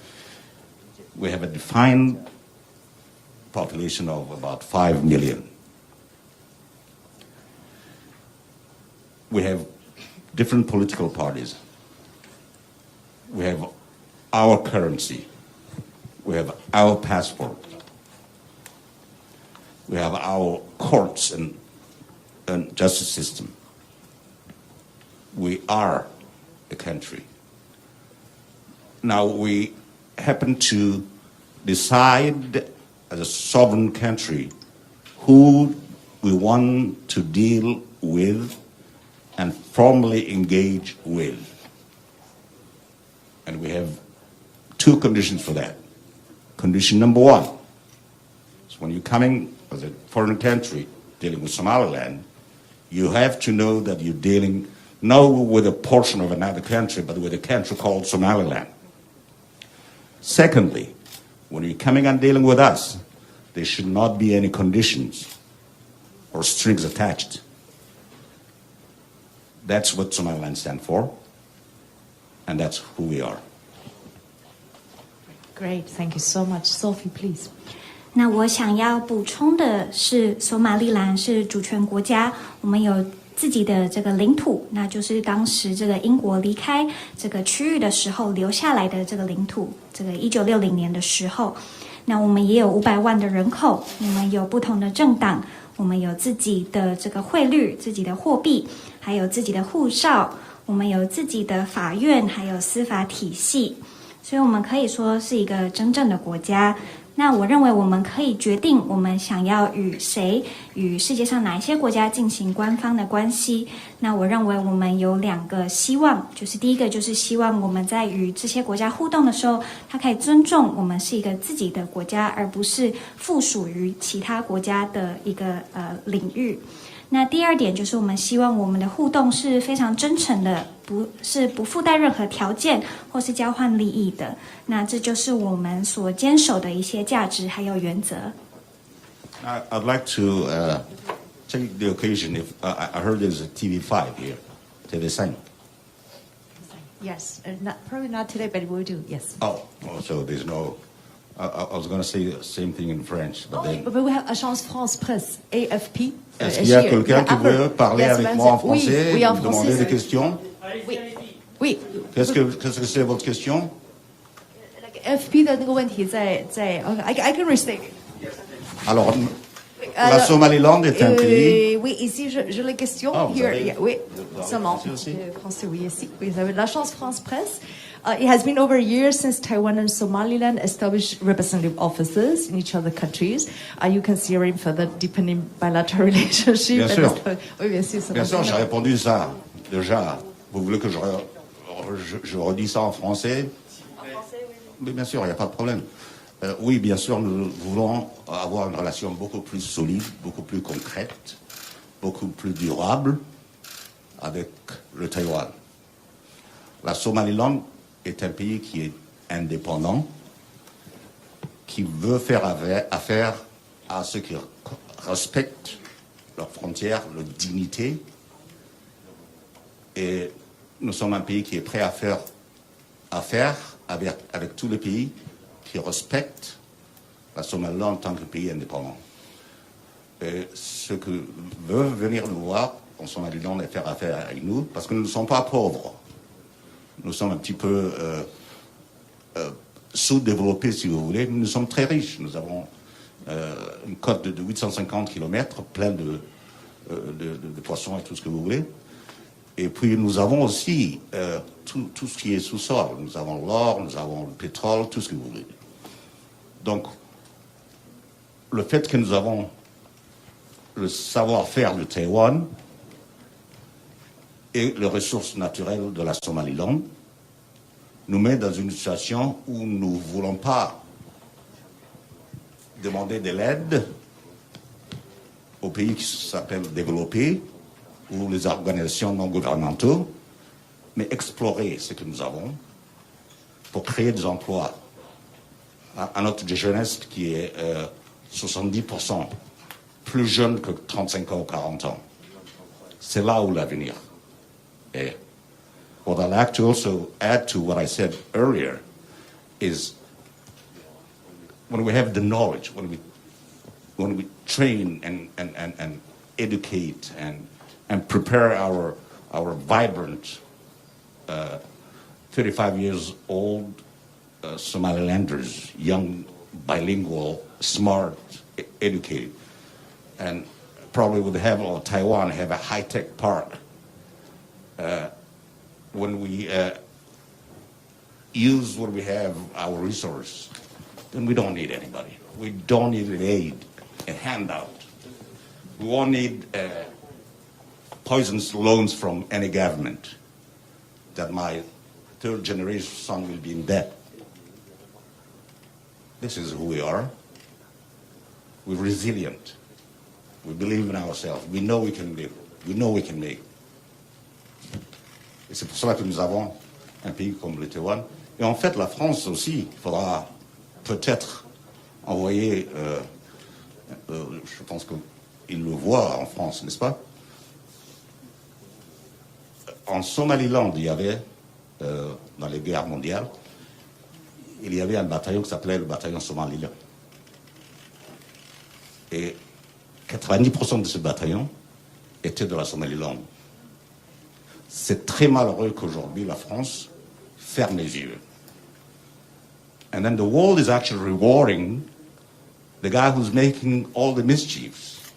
We have a defined population of about 5 million. We have different political parties. We have our currency. We have our passport. We have our courts and justice system. We are a country. Now we happen to decide as a sovereign country who we want to deal with and formally engage with. And we have two conditions for that. Condition number one is when you're coming as a foreign country dealing with Somaliland, you have to know that you're dealing not with a portion of another country, but with a country called Somaliland. SomalilandSecondly, when you're coming and dealing with us, there should not be any conditions or strings attached. That's what Somaliland stands for, and that's who we are. Great, thank you so much. Sophie, please. 那我想要补充的是，索马利兰是主权国家，我们有自己的这个领土，那就是当时这个英国离开这个区域的时候留下来的这个领土。这个1960年的时候，那我们也有500万的人口，我们有不同的政党，我们有自己的这个汇率、自己的货币，还有自己的护照，我们有自己的法院，还有司法体系，所以我们可以说是一个真正的国家。那我认为我们可以决定我们想要与谁、与世界上哪一些国家进行官方的关系。那我认为我们有2个希望，就是第一个就是希望我们在与这些国家互动的时候，它可以尊重我们是一个自己的国家，而不是附属于其他国家的一个领域。那第2点就是我们希望我们的互动是非常真诚的，不附带任何条件或是交换利益的。那这就是我们所坚守的一些价值还有原则。I'd like to take the occasion. If I heard there's a TV5 here, TV5. Yes, probably not today, but we will do. Yes. Oh, so there's no. I was going to say the same thing in French, but then. But we have Agence France Presse, AFP. Est-ce qu'il y a quelqu'un qui veut parler avec moi en français, oui, en me demander des questions? Oui. Qu'est-ce que c'est votre question? FP 的那个问题在 I can restate. Alors, la Somaliland est un pays. Oui, ici je les questions. Oh, Here, oui, seulement. Français, oui, ici. Oui, vous avez l'Agence France Presse. It has been over a year since Taiwan and Somaliland established representative offices in each other countries. Are you considering further deepening bilateral relationship? Bien sûr. Oui, bien sûr. Bien sûr, j'ai répondu ça déjà. Vous voulez que je je redis ça en français. Mais bien sûr, il n'y a pas de problème. Oui, bien sûr, nous voulons avoir une relation beaucoup plus solide, beaucoup plus concrète, beaucoup plus durable avec le Taïwan. La Somaliland est un pays qui est indépendant, qui veut faire affaire à ceux qui respectent leurs frontières, leur dignité. Et nous sommes un pays qui est prêt à faire affaire avec tous les pays qui respectent la Somaliland en tant que pays indépendant. Et ceux qui veulent venir nous voir en Somaliland et faire affaire avec nous, parce que nous ne sommes pas pauvres. Nous sommes un petit peu sous-développés, si vous voulez. Nous sommes très riches. Nous avons une côte de 850 km pleine de poissons et tout ce que vous voulez. Et puis nous avons aussi tout ce qui est sous-sol. Nous avons l'or, nous avons le pétrole, tout ce que vous voulez. Donc, le fait que nous avons le savoir-faire de Taïwan et les ressources naturelles de la Somaliland nous met dans une situation où nous ne voulons pas demander de l'aide aux pays qui s'appellent développés ou les organisations non gouvernementales, mais explorer ce que nous avons pour créer des emplois à notre jeunesse qui est 70% plus jeune que 35 ans ou 40 ans. C'est là où l'avenir est. What I'd like to also add to what I said earlier is when we have the knowledge, when we train and educate and prepare our vibrant 35 years old Somalilanders, young, bilingual, smart, educated, and probably would have, or Taiwan have a high-tech park. When we use what we have, our resource, then we don't need anybody. We don't need an aid, a handout. We won't need poisonous loans from any government that my third generation son will be in debt. This is who we are. We're resilient. We believe in ourselves. We know we can live. We know we can make. Et c'est pour cela que nous avons un pays comme le Taïwan. Et en fait, la France aussi, il faudra peut-être envoyer, je pense qu'ils le voient en France, n'est-ce pas? En Somaliland, il y avait, dans les guerres mondiales, il y avait un bataillon qui s'appelait le bataillon Somaliland. Et 90% de ce bataillon était de la Somaliland. C'est très malheureux qu'aujourd'hui la France ferme les yeux. And then the world is actually rewarding the guy who's making all the mischiefs,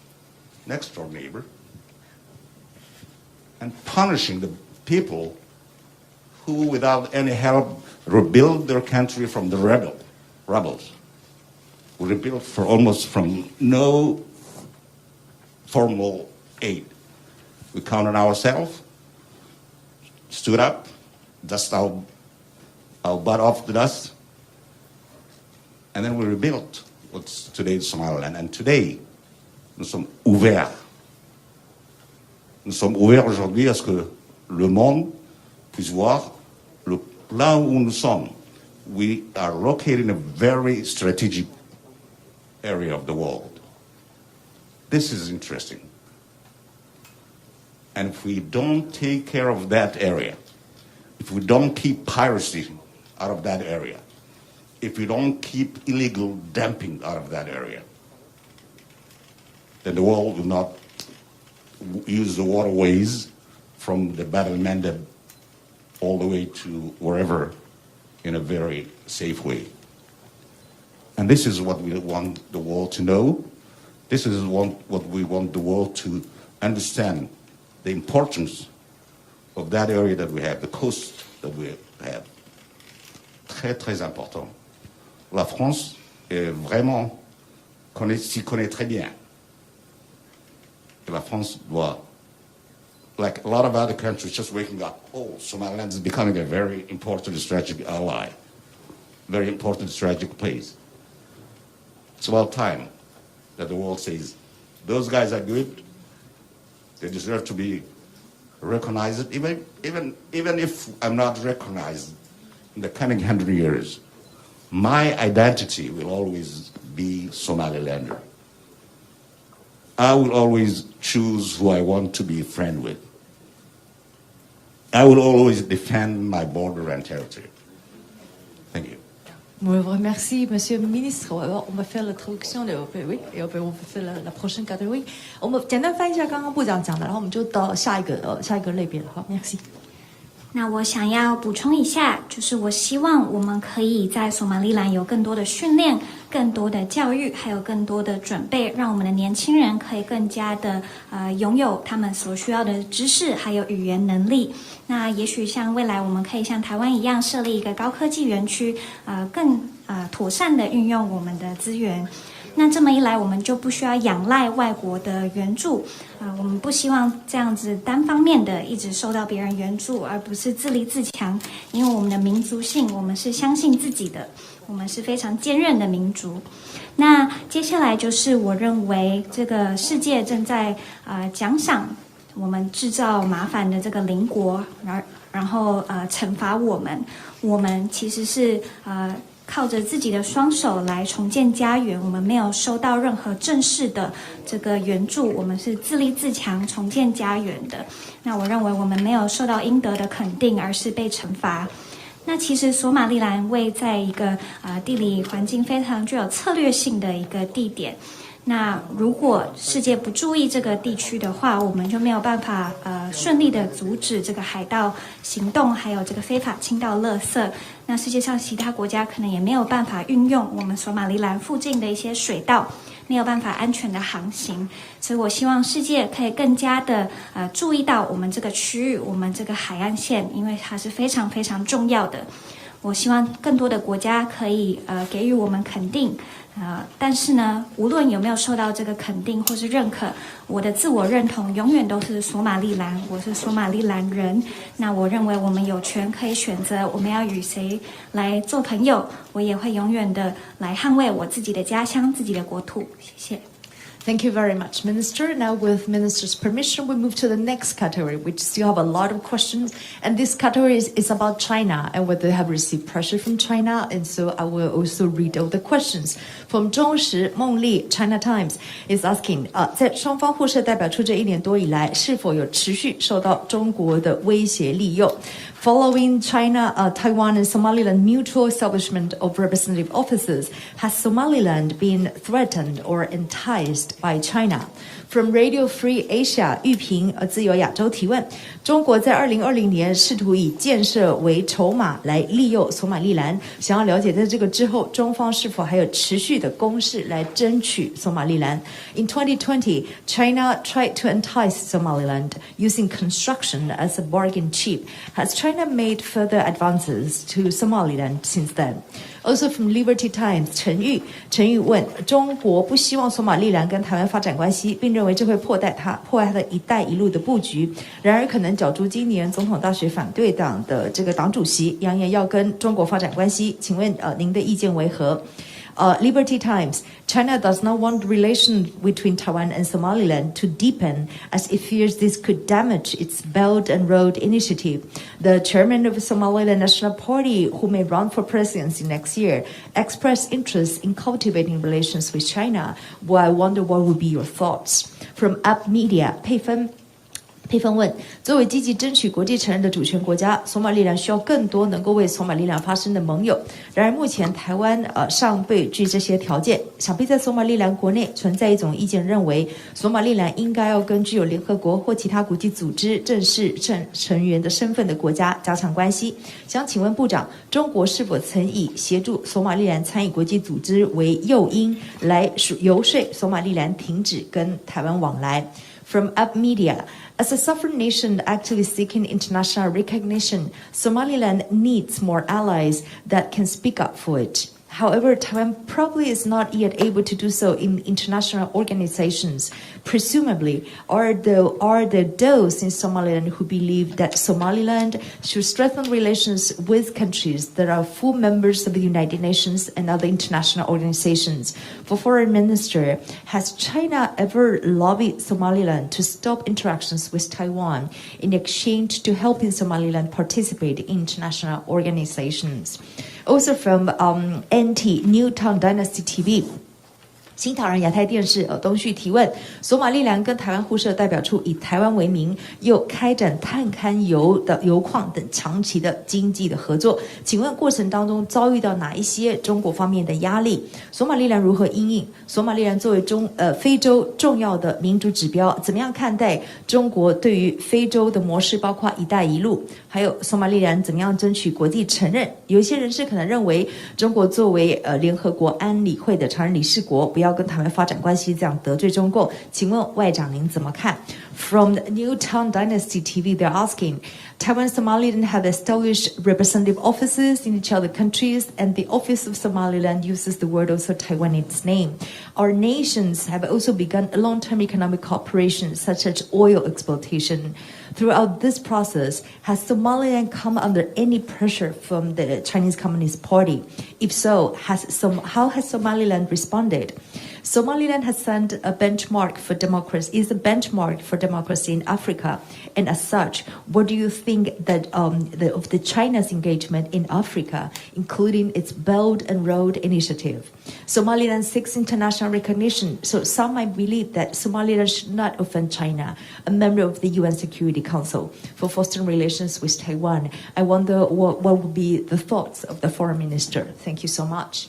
next door neighbor, and punishing the people who, without any help, rebuild their country from the rebels. We rebuilt for almost from no formal aid. We counted ourselves, stood up, dust our butt off the dust, and then we rebuilt what's today's Somaliland. And today, nous sommes ouverts. Nous sommes ouverts aujourd'hui à ce que le monde puisse voir là où nous sommes. We are located in a very strategic area of the world. This is interesting. And if we don't take care of that area, if we don't keep piracy out of that area, if we don't keep illegal dumping out of that area, then the world will not use the waterways from the Battle-Mandeb all the way to wherever in a very safe way. And this is what we want the world to know. This is what we want the world to understand, the importance of that area that we have, the coast that we have. Très, très important. La France est vraiment, s'y connaît très bien. Et la France doit like a lot of other countries just waking up, oh, Somaliland is becoming a very important strategic ally, very important strategic place. It's about time that the world says, those guys are good, they deserve to be recognized, even if I'm not recognized in the coming 100 years. My identity will always be Somalilander. I will always choose who I want to be a friend with. I will always defend my border and territory. Thank you. On vous remercie, Monsieur le Ministre. On va faire la traduction de oui, et on va faire la prochaine catégorie. 我们简单翻译一下刚刚部长讲的，然后我们就到下一个类别了。好 ，Merci。那我想要补充一下，就是我希望我们可以在索马利兰有更多的训练、更多的教育，还有更多的准备，让我们的年轻人可以更加的拥有他们所需要的知识，还有语言能力。那也许像未来我们可以像台湾一样设立一个高科技园区，更妥善的运用我们的资源。那这么一来，我们就不需要仰赖外国的援助，我们不希望这样子单方面的一直受到别人援助，而不是自立自强。因为我们的民族性，我们是相信自己的，我们是非常坚韧的民族。那接下来就是我认为这个世界正在奖赏我们制造麻烦的这个邻国，然后惩罚我们。我们其实是靠着自己的双手来重建家园，我们没有收到任何正式的这个援助，我们是自立自强重建家园的。那我认为我们没有受到应得的肯定，而是被惩罚。那其实索马利兰位在一个地理环境非常具有策略性的一个地点。那如果世界不注意这个地区的话，我们就没有办法顺利的阻止这个海盗行动，还有这个非法倾倒垃圾。那世界上其他国家可能也没有办法运用我们索马利兰附近的一些水道，没有办法安全的航行。所以我希望世界可以更加的注意到我们这个区域，我们这个海岸线，因为它是非常非常重要的。我希望更多的国家可以给予我们肯定。但是呢，无论有没有受到这个肯定或是认可，我的自我认同永远都是索马利兰，我是索马利兰人。那我认为我们有权可以选择我们要与谁来做朋友，我也会永远的来捍卫我自己的家乡、自己的国土。谢谢。Thank you very much, Minister. Now, with Minister's permission, we move to the next category, which still have a lot of questions. And this category is about China and whether they have received pressure from China. And so I will also read all the questions. From 中时孟丽 China Times is asking, 在双方互设代表处这1年多以来，是否有持续受到中国的威胁利诱？ Following China, Taiwan and Somaliland mutual establishment of representative offices, has Somaliland been threatened or enticed by China? From Radio Free Asia, 玉萍自由亚洲提问：中国在2020年试图以建设为筹码来利诱索马利兰，想要了解在这个之后，中方是否还有持续的攻势来争取索马利兰 ？In 2020, China tried to entice Somaliland using construction as a bargain chip. Has China made further advances to Somaliland since then? Also from Liberty Times, 陈玉问：中国不希望索马利兰跟台湾发展关系，并认为这会破坏它的一带一路的布局。然而，可能角逐今年总统大选反对党的这个党主席，扬言要跟中国发展关系。请问您的意见为何？Liberty Times, China does not want relations between Taiwan and Somaliland to deepen as it fears this could damage its Belt and Road Initiative. The chairman of the Somaliland National Party, who may run for presidency next year, expressed interest in cultivating relations with China. Well, I wonder what would be your thoughts. From Up Media, 佩芬问：作为积极争取国际承认的主权国家，索马利兰需要更多能够为索马利兰发声的盟友。然而，目前台湾尚未具这些条件。想必在索马利兰国内存在一种意见，认为索马利兰应该要跟具有联合国或其他国际组织正式成员的身份的国家加强关系。想请问部长，中国是否曾以协助索马利兰参与国际组织为诱因，来游说索马利兰停止跟台湾往来？ From Up Media, as a sovereign nation actively seeking international recognition, Somaliland needs more allies that can speak up for it. However, Taiwan probably is not yet able to do so in international organizations. Presumably, are there those in Somaliland who believe that Somaliland should strengthen relations with countries that are full members of the United Nations and other international organizations? For Foreign Minister, has China ever lobbied Somaliland to stop interactions with Taiwan in exchange to helping Somaliland participate in international organizations? Also from NT Newtown Dynasty TV. 新唐人亚太电视东旭提问：索马利兰跟台湾互设代表处以台湾为名，又开展探勘油的油矿等长期的经济的合作。请问过程当中遭遇到哪一些中国方面的压力？索马利兰如何因应？索马利兰作为非洲重要的民主指标，怎么样看待中国对于非洲的模式，包括“一带一路”？还有索马利兰怎么样争取国际承认？有一些人士可能认为，中国作为联合国安理会的常任理事国，不要跟台湾发展关系，这样得罪中共。请问外长您怎么看 ？From the Newtown Dynasty TV, they're asking, Taiwan and Somaliland have established representative offices in each other countries, and the Office of Somaliland uses the word also Taiwan in its name. Our nations have also begun a long-term economic cooperation, such as oil exploitation. Throughout this process, has Somaliland come under any pressure from the Chinese Communist Party? If so, how has Somaliland responded? Somaliland has set a benchmark for democracy, is a benchmark for democracy in Africa, and as such, what do you think that of the China's engagement in Africa, including its Belt and Road Initiative? Somaliland seeks international recognition, so some might believe that Somaliland should not offend China, a member of the UN Security Council, for fostering relations with Taiwan. I wonder what would be the thoughts of the foreign minister. Thank you so much.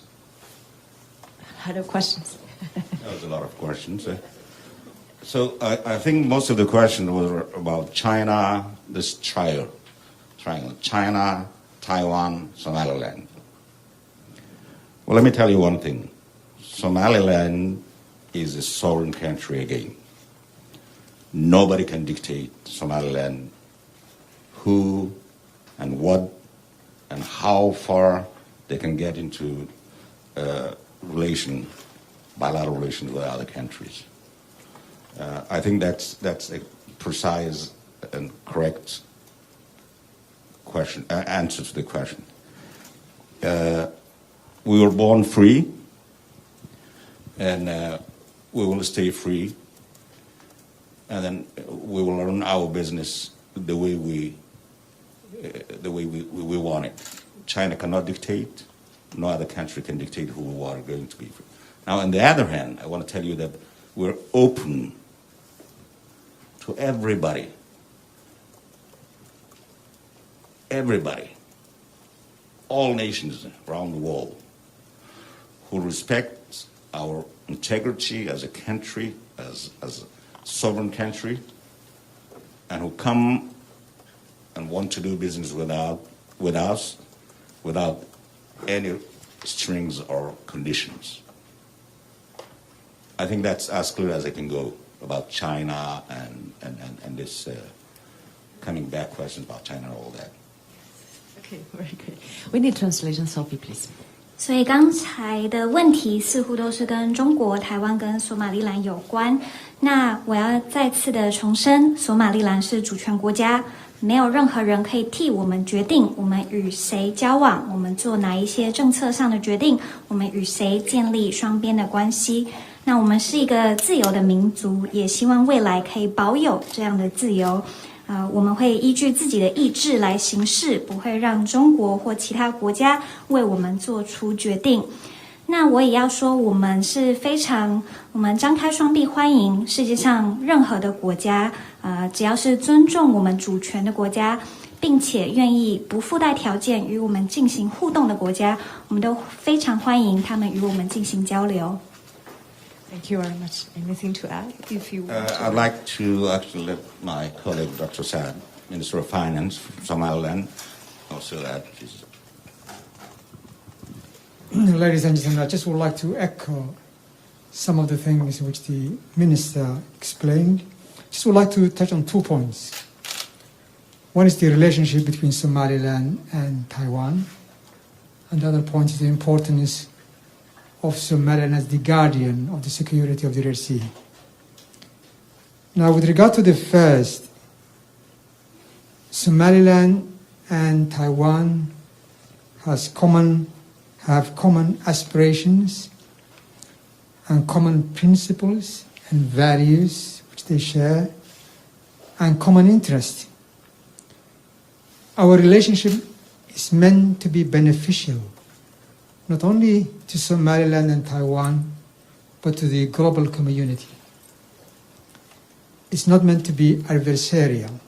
A lot of questions. That was a lot of questions. So I think most of the questions were about China, this triangle, China, Taiwan, Somaliland. Well, let me tell you one thing. Somaliland is a sovereign country again. Nobody can dictate Somaliland who and what and how far they can get into bilateral relations with other countries. I think that's a precise and correct answer to the question. We were born free, and we will stay free, and then we will learn our business the way we want it. China cannot dictate. No other country can dictate who we are going to be free. Now, on the other hand, I want to tell you that we're open to everybody, all nations around the world who respect our integrity as a country, as a sovereign country, and who come and want to do business with us without any strings or conditions. I think that's as clear as I can go about China and this coming back questions about China and all that. Okay, very good. We need translation, Sophie, please. 所以刚才的问题似乎都是跟中国、台湾跟索马利兰有关。那我要再次的重申，索马利兰是主权国家，没有任何人可以替我们决定我们与谁交往，我们做哪一些政策上的决定，我们与谁建立双边的关系。那我们是一个自由的民族，也希望未来可以保有这样的自由。我们会依据自己的意志来行事，不会让中国或其他国家为我们做出决定。那我也要说，我们张开双臂欢迎世界上任何的国家，只要是尊重我们主权的国家，并且愿意不附带条件与我们进行互动的国家，我们都非常欢迎他们与我们进行交流。Thank you very much. Anything to add? If you want I'd like to actually let my colleague, Dr. Saad, Minister of Finance from Somaliland, also add. Ladies and gentlemen, I just would like to echo some of the things which the Minister explained. Just would like to touch on 2 points. One is the relationship between Somaliland and Taiwan. And the other point is the importance of Somaliland as the guardian of the security of the Red Sea. Now, with regard to the first, Somaliland and Taiwan have common aspirations and common principles and values which they share, and common interests. Our relationship is meant to be beneficial, not only to Somaliland and Taiwan, but to the global community. It's not meant to be adversarial.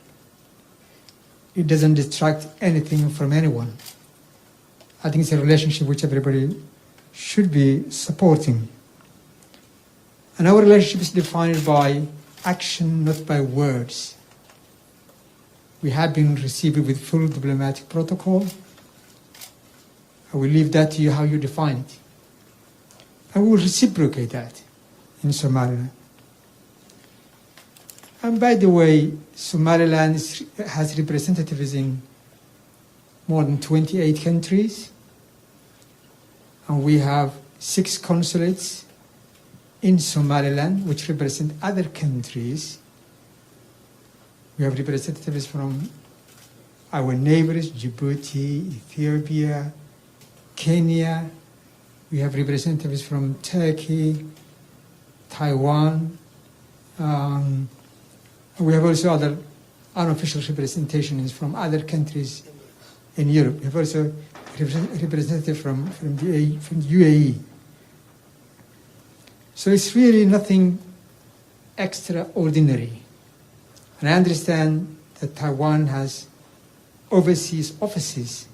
It doesn't distract anything from anyone. I think it's a relationship which everybody should be supporting. And our relationship is defined by action, not by words. We have been received with full diplomatic protocol. I will leave that to you how you define it. I will reciprocate that in Somaliland. And by the way, Somaliland has representatives in more than 28 countries. And we have 6 consulates in Somaliland, which represent other countries. We have representatives from our neighbors, Djibouti, Ethiopia, Kenya. We have representatives from Turkey, Taiwan. We have also other unofficial representations from other countries in Europe. We have also a representative from the UAE. So it's really nothing extraordinary. And I understand that Taiwan has overseas offices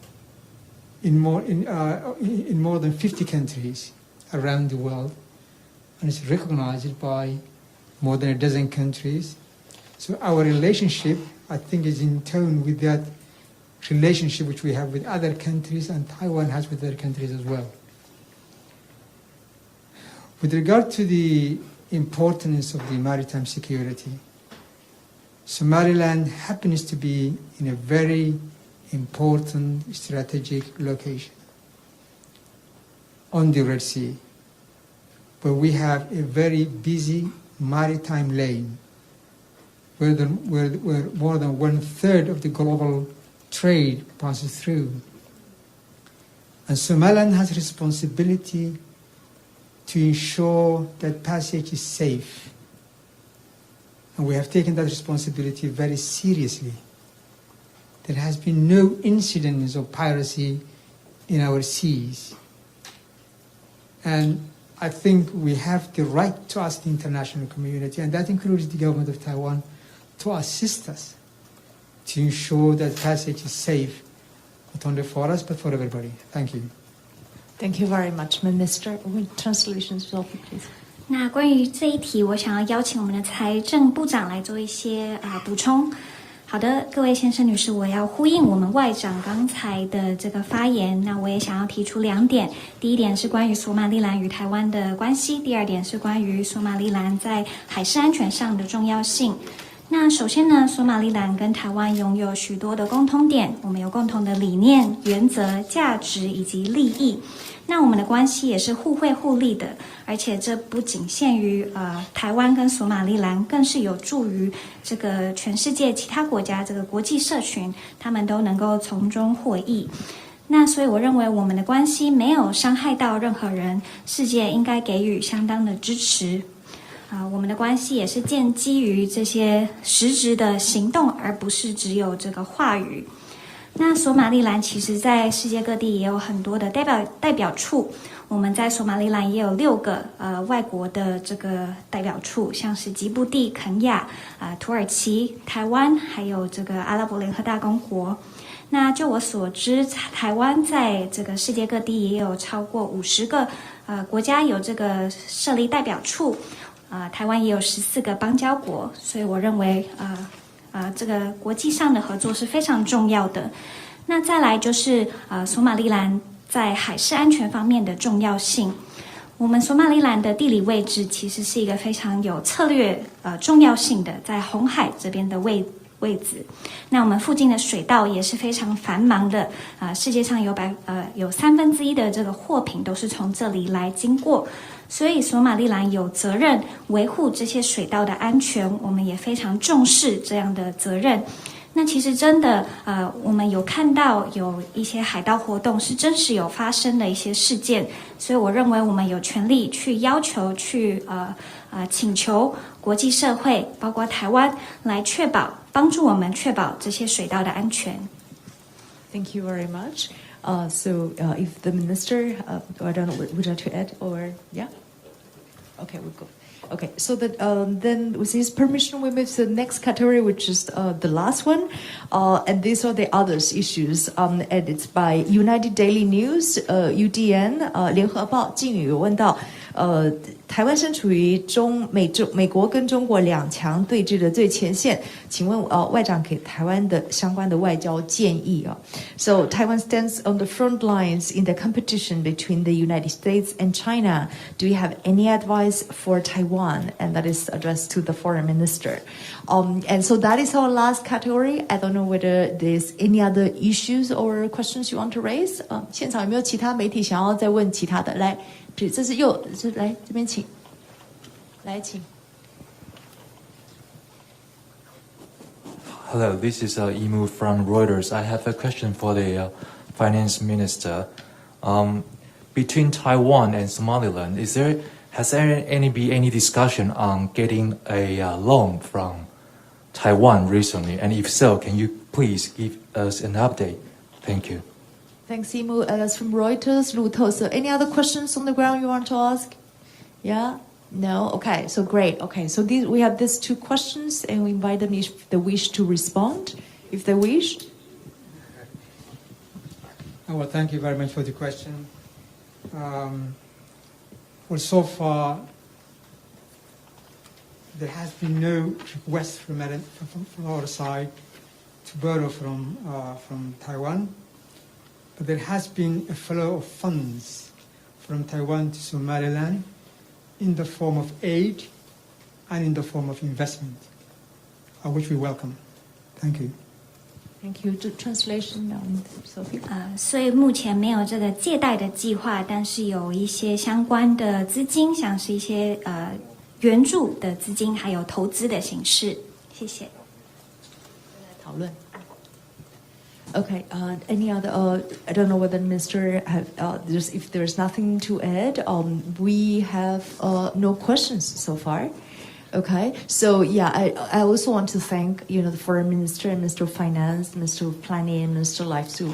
in more than 50 countries around the world, and it's recognized by more than a dozen countries. So our relationship, I think, is in tone with that relationship which we have with other countries, and Taiwan has with other countries as well. With regard to the importance of the maritime security, Somaliland happens to be in a very important strategic location on the Red Sea, where we have a very busy maritime lane, where more than 1/3 of the global trade passes through. And Somaliland has a responsibility to ensure that passage is safe. And we have taken that responsibility very seriously. There has been no incidents of piracy in our seas. And I think we have the right to ask the international community, and that includes the government of Taiwan, to assist us to ensure that passage is safe, not only for us, but for everybody. Thank you. Thank you very much, Minister. Translation, Sophie, please. 那关于这一题，我想要邀请我们的财政部长来做一些补充。好的，各位先生女士，我要呼应我们外长刚才的这个发言。那我也想要提出2点，第一点是关于索马利兰与台湾的关系，第二点是关于索马利兰在海事安全上的重要性。那首先呢，索马利兰跟台湾拥有许多的共通点，我们有共同的理念、原则、价值以及利益。那我们的关系也是互惠互利的，而且这不仅限于台湾跟索马利兰，更是有助于这个全世界其他国家这个国际社群，他们都能够从中获益。那所以我认为我们的关系没有伤害到任何人，世界应该给予相当的支持。我们的关系也是建基于这些实质的行动，而不是只有这个话语。那索马利兰其实在世界各地也有很多的代表处，我们在索马利兰也有6个外国的这个代表处，像是吉布地、肯亚、土耳其、台湾，还有这个阿拉伯联合大公国。那就我所知，台湾在这个世界各地也有超过50个国家有这个设立代表处，台湾也有14个邦交国，所以我认为这个国际上的合作是非常重要的。那再来就是索马利兰在海事安全方面的重要性。我们索马利兰的地理位置其实是一个非常有策略重要性的，在红海这边的位位置。那我们附近的水道也是非常繁忙的，世界上有1/3的这个货品都是从这里来经过，所以索马利兰有责任维护这些水道的安全，我们也非常重视这样的责任。那其实真的，我们有看到有一些海盗活动是真实有发生的一些事件，所以我认为我们有权利去要求、请求国际社会，包括台湾，来帮助我们确保这些水道的安全。Thank you very much. So if the minister, I don't know, would you like to add or yeah? Okay, we'll go. Okay, so that then with his permission, we move to the next category, which is the last one, and these are the others issues. And it's by United Daily News, UDN, 联合报敬宇有问到，台湾身处于美国跟中国两强对峙的最前线，请问外长给台湾的相关的外交建议啊。So Taiwan stands on the front lines in the competition between the United States and China. Do you have any advice for Taiwan? And that is addressed to the foreign minister. And so that is our last category. I don't know whether there's any other issues or questions you want to raise. 现场有没有其他媒体想要再问其他的？来，这是来这边请，来请。Hello, this is Imu from Reuters. I have a question for the finance minister. Between Taiwan and Somaliland, has there been any discussion on getting a loan from Taiwan recently? And if so, can you please give us an update? Thank you. Thanks, Imu. That's from Reuters. Luto. So any other questions on the ground you want to ask? Yeah? No? Okay, so great. Okay, so we have these two questions, and we invite them if they wish to respond, if they wish. Well, thank you very much for the question. Well, so far, there has been no request from our side to borrow from Taiwan, but there has been a flow of funds from Taiwan to Somaliland in the form of aid and in the form of investment, which we welcome. Thank you. Thank you. Translation, Sophie. 所以目前没有这个借贷的计划，但是有一些相关的资金，像是一些援助的资金，还有投资的形式。谢谢。讨论。Okay. Any other? I don't know whether Minister have. If there's nothing to add, we have no questions so far. Okay, so yeah, I also want to thank the Foreign Minister and Minister of Finance, Minister of Planning, and Minister of Life too.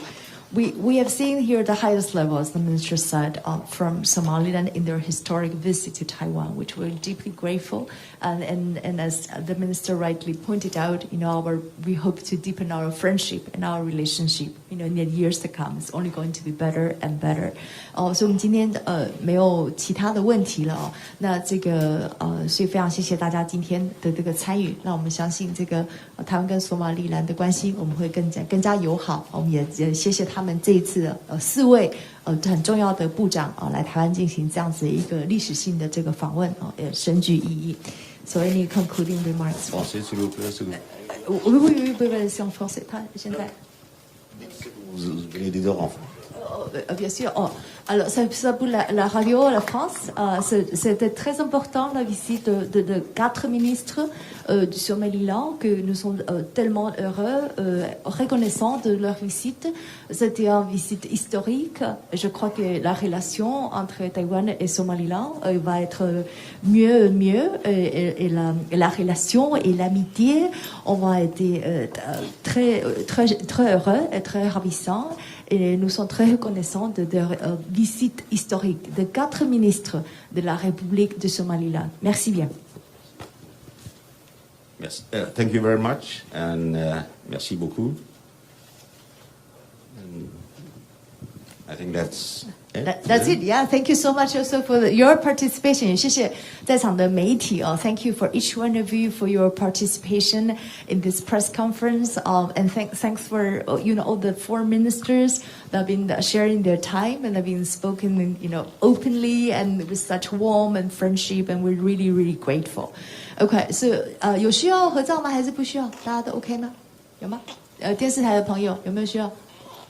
We have seen here the highest level, as the Minister said, from Somaliland in their historic visit to Taiwan, which we're deeply grateful. And as the Minister rightly pointed out, we hope to deepen our friendship and our relationship, in the years to come. It's only going to be better and better. 所以我们今天没有其他的问题了哦。那所以非常谢谢大家今天的这个参与。那我们相信台湾跟索马利兰的关系，我们会更加友好。我们也谢谢他们这一次4位很重要的部长来台湾进行这样子一个历史性的这个访问也深具意义。So any concluding remarks? Français, s'il vous plaît, s'il vous plaît. Oui, c'est en français. 他现在。Vous venez des deux enfants. Bien sûr. Alors, ça pour la radio, la France, c'était très important la visite de 4 ministres du Somaliland, que nous sommes tellement heureux, reconnaissants de leur visite. C'était une visite historique. Je crois que la relation entre Taïwan et Somaliland va être mieux, et la relation et l'amitié, on va être très, très, très heureux et très ravissants. Et nous sommes très reconnaissants de leur visite historique de 4 ministres de la République de Somaliland. Merci bien. Yes, thank you very much, and merci beaucoup. I think that's it. That's it. Yeah. Thank you so much also for your participation. 也谢谢在场的媒体哦。Thank you for each one of you for your participation in this press conference. And thanks for all the foreign ministers that have been sharing their time and have been spoken openly and with such warm and friendship. And we're really really grateful. Okay. So 有需要合照吗？还是不需要？大家都 OK 吗？有吗？电视台的朋友有没有需要？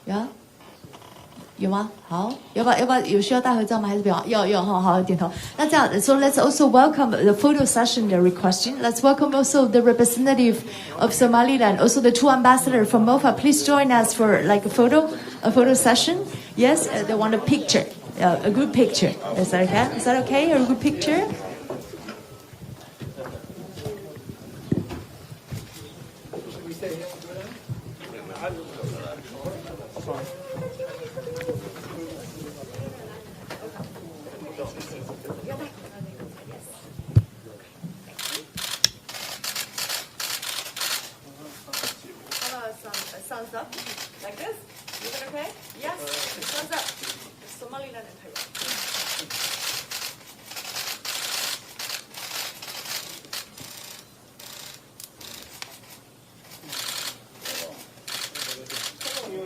有啊。有吗？好，要不要有需要大合照吗？还是不要？要，好，点头。那这样 ，so let's also welcome the photo session they're requesting. Let's welcome also the representative of Somaliland, also the two ambassadors from MOFA. Please join us for like a photo session. Yes, they want a picture, a good picture. Is that okay? Is that okay? A good picture? Thumbs up, like this. Is that okay? Yes. Thumbs up. Somaliland and Taiwan.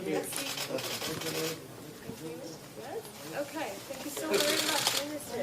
Yes. Okay. Thank you so very much, Minister.